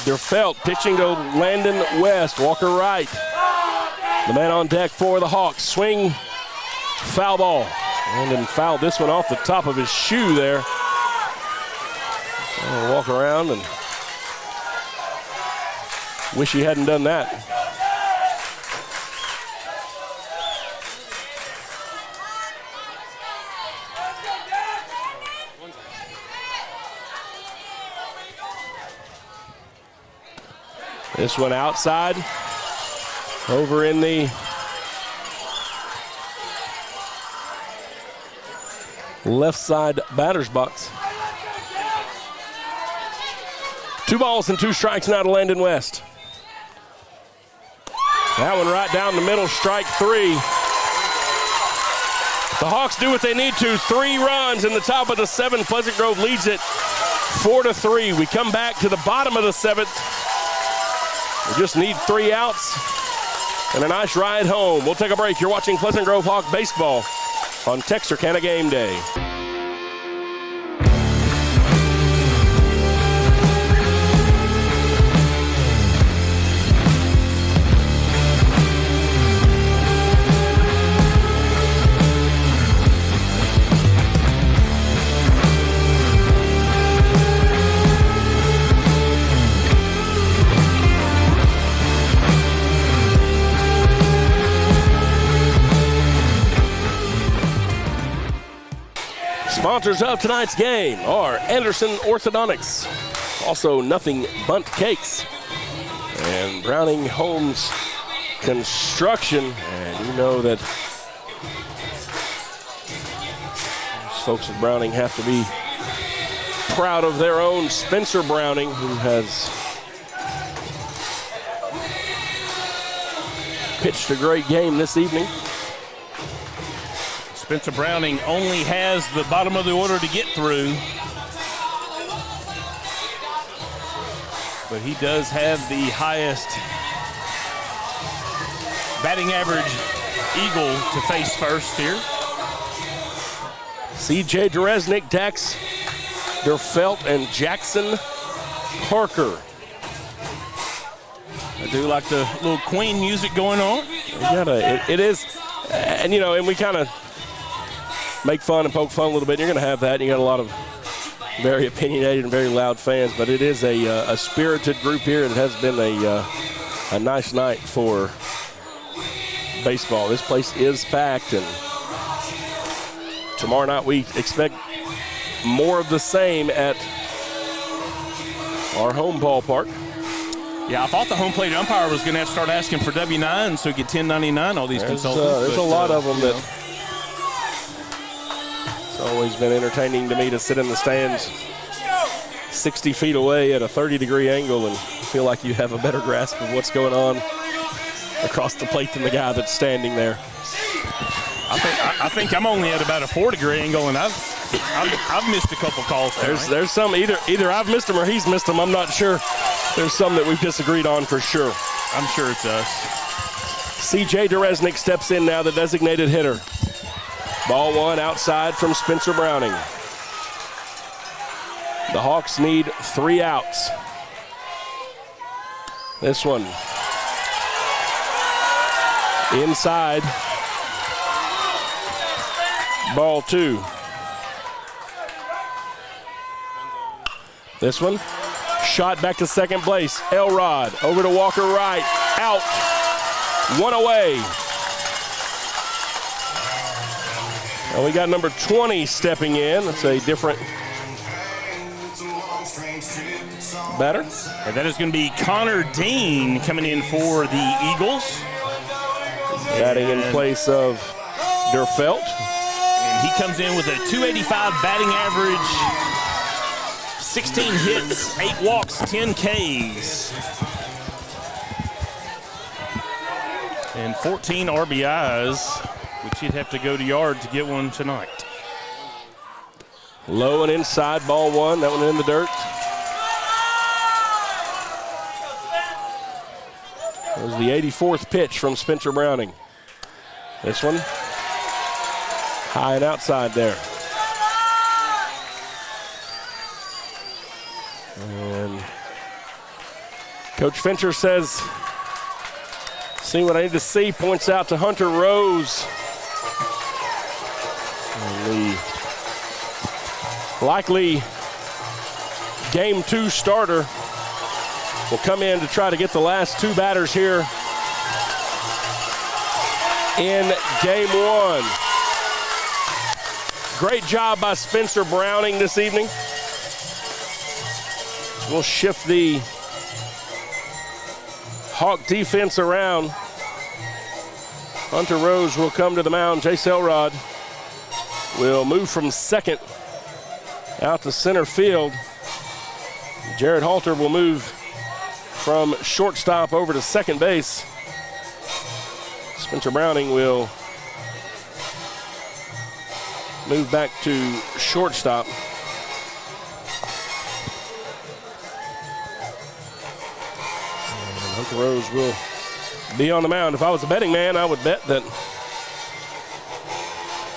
Derfelt pitching to Landon West. Walker right. The man on deck for the Hawks. Swing, foul ball. Landon fouled this one off the top of his shoe there. I'll walk around and wish he hadn't done that. This one outside, over in the left side batter's box. 2 balls and 2 strikes now to Landon West. That one right down the middle, strike 3. The Hawks do what they need to. 3 runs in the top of the 7th. Pleasant Grove leads it 4-3. We come back to the bottom of the 7th. We just need 3 outs and a nice ride home. We'll take a break. You're watching Pleasant Grove Hawk baseball on Texarkana Game Day. Sponsors of tonight's game are Anderson Orthodontics, also Nothing Bunt Cakes, and Browning Homes Construction. And you know that these folks at Browning have to be proud of their own Spencer Browning, who has pitched a great game this evening. Spencer Browning only has the bottom of the order to get through, but he does have the highest batting average Eagle to face first here. C.J. Dereznik, Dax Derfelt, and Jackson Parker. I do like the little Queen music going on. It is, and you know, and we kind of make fun and poke fun a little bit. You're going to have that. You got a lot of very opinionated and very loud fans, but it is a spirited group here. It has been a nice night for baseball. This place is packed, and tomorrow night we expect more of the same at our home ballpark. Yeah, I thought the home plate umpire was going to have to start asking for W-9 so he get 1099, all these consultants. There's a lot of them that it's always been entertaining to me to sit in the stands 60 feet away at a 30-degree angle and feel like you have a better grasp of what's going on across the plate than the guy that's standing there. I think I'm only at about a 4-degree angle, and I've missed a couple calls tonight. There's some either I've missed them or he's missed them. I'm not sure. There's some that we've disagreed on for sure. I'm sure it's us. C.J. Dereznik steps in now, the designated hitter. Ball one outside from Spencer Browning. The Hawks need 3 outs. This one inside. Ball 2. This one, shot back to second base. Elrod over to Walker right. Out. 1 away. And we got number 20 stepping in. It's a different batter. And that is going to be Connor Dean coming in for the Eagles. Batting in place of Derfelt. And he comes in with a .285 batting average. 16 hits, 8 walks, 10 Ks. And 14 RBIs, which you'd have to go to yard to get one tonight. Low and inside, ball 1. That one in the dirt. That was the 84th pitch from Spencer Browning. This one, high and outside there. And Coach Fincher says, see what I need to see, points out to Hunter Rose. And the likely game 2 starter will come in to try to get the last 2 batters here in game 1. Great job by Spencer Browning this evening. We'll shift the Hawk defense around. Hunter Rose will come to the mound. Jace Elrod will move from second out to center field. Jared Halter will move from shortstop over to second base. Spencer Browning will move back to shortstop. And Hunter Rose will be on the mound. If I was a betting man, I would bet that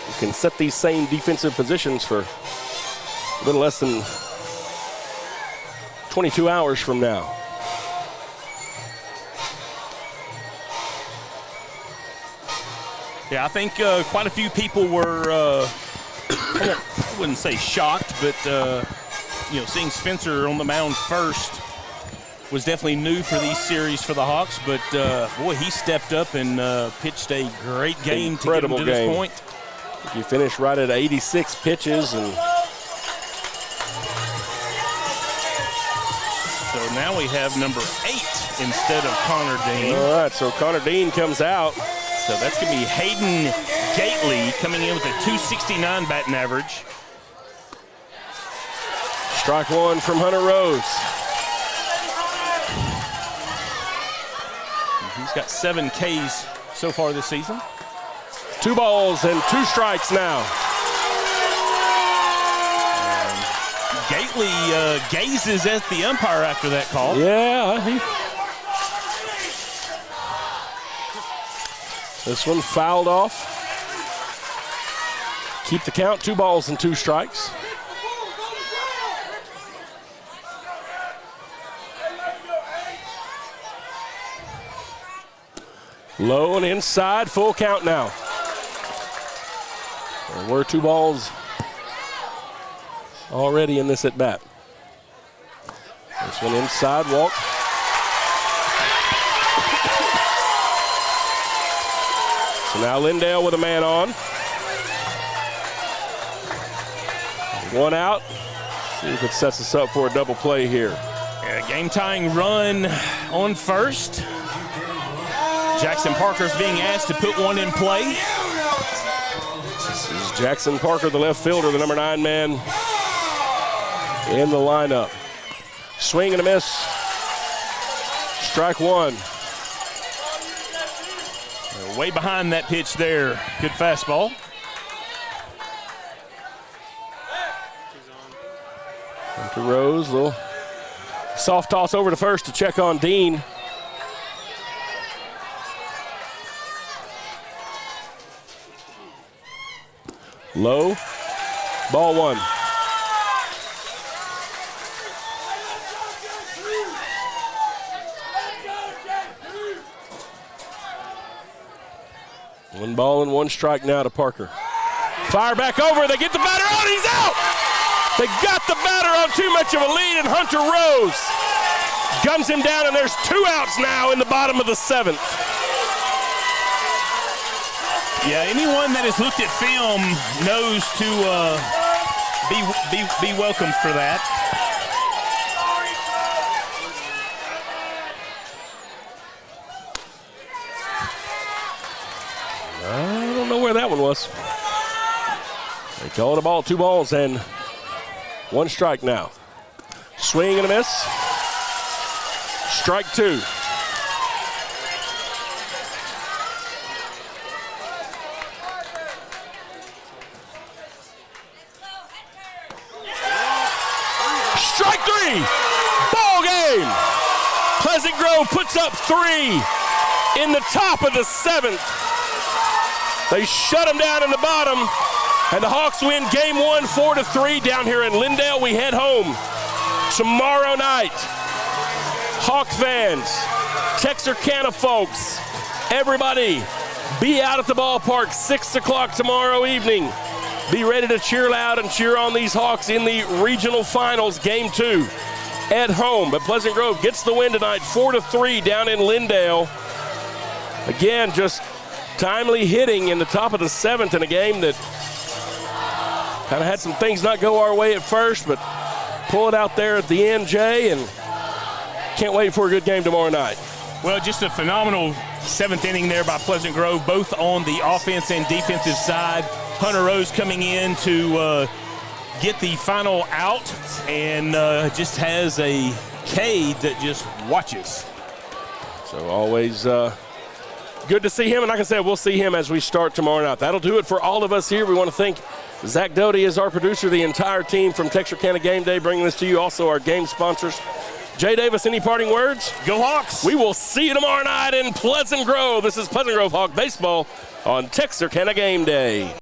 you can set these same defensive positions for a little less than 22 hours from now. Yeah, I think quite a few people were, I wouldn't say shocked, but, seeing Spencer on the mound first was definitely new for these series for the Hawks. But, boy, he stepped up and pitched a great game to get him to this point. You finished right at 86 pitches. And so now we have number 8 instead of Connor Dean. All right, so Connor Dean comes out. So that's going to be Hayden Gately coming in with a 269 batting average. Strike one from Hunter Rose. He's got 7 Ks so far this season. 2 balls and 2 strikes now. Gately gazes at the umpire after that call. Yeah. This one fouled off. Keep the count, 2 balls and 2 strikes. Low and inside, full count now. There were 2 balls already in this at bat. This one inside, walk. So now Lindale with a man on. 1 out. See if it sets us up for a double play here. Yeah, game-tying run on first. Jackson Parker's being asked to put one in play. This is Jackson Parker, the left fielder, the number 9 man in the lineup. Swing and a miss. Strike one. They're way behind that pitch there. Good fastball. Hunter Rose, little soft toss over to first to check on Dean. Low, ball 1. One ball and 1 strike now to Parker. Fire back over, they get the batter out, he's out! They got the batter on too much of a lead, and Hunter Rose guns him down, and there's 2 outs now in the bottom of the 7th. Yeah, anyone that has looked at film knows to be welcomed for that. I don't know where that one was. They called a ball, 2 balls and 1 strike now. Swing and a miss. Strike 2. Strike 3. Ball game. Pleasant Grove puts up 3 in the top of the 7th. They shut them down in the bottom, and the Hawks win game 1, 4-3 down here in Lindale. We head home tomorrow night. Hawk fans, Texarkana folks, everybody, be out at the ballpark 6 o'clock tomorrow evening. Be ready to cheer loud and cheer on these Hawks in the regional finals, game 2 at home. But Pleasant Grove gets the win tonight, 4-3 down in Lindale. Again, just timely hitting in the top of the 7th in a game that kind of had some things not go our way at first, but pull it out there at the end, Jay, and can't wait for a good game tomorrow night. Well, just a phenomenal 7th inning there by Pleasant Grove, both on the offense and defensive side. Hunter Rose coming in to get the final out, and just has a K that just watches. So always good to see him, and like I said, we'll see him as we start tomorrow night. That'll do it for all of us here. We want to thank Zach Doty as our producer, the entire team from Texarkana Gameday bringing this to you, also our game sponsors. Jay Davis, any parting words? Go Hawks! We will see you tomorrow night in Pleasant Grove. This is Pleasant Grove Hawk Baseball on Texarkana Gameday.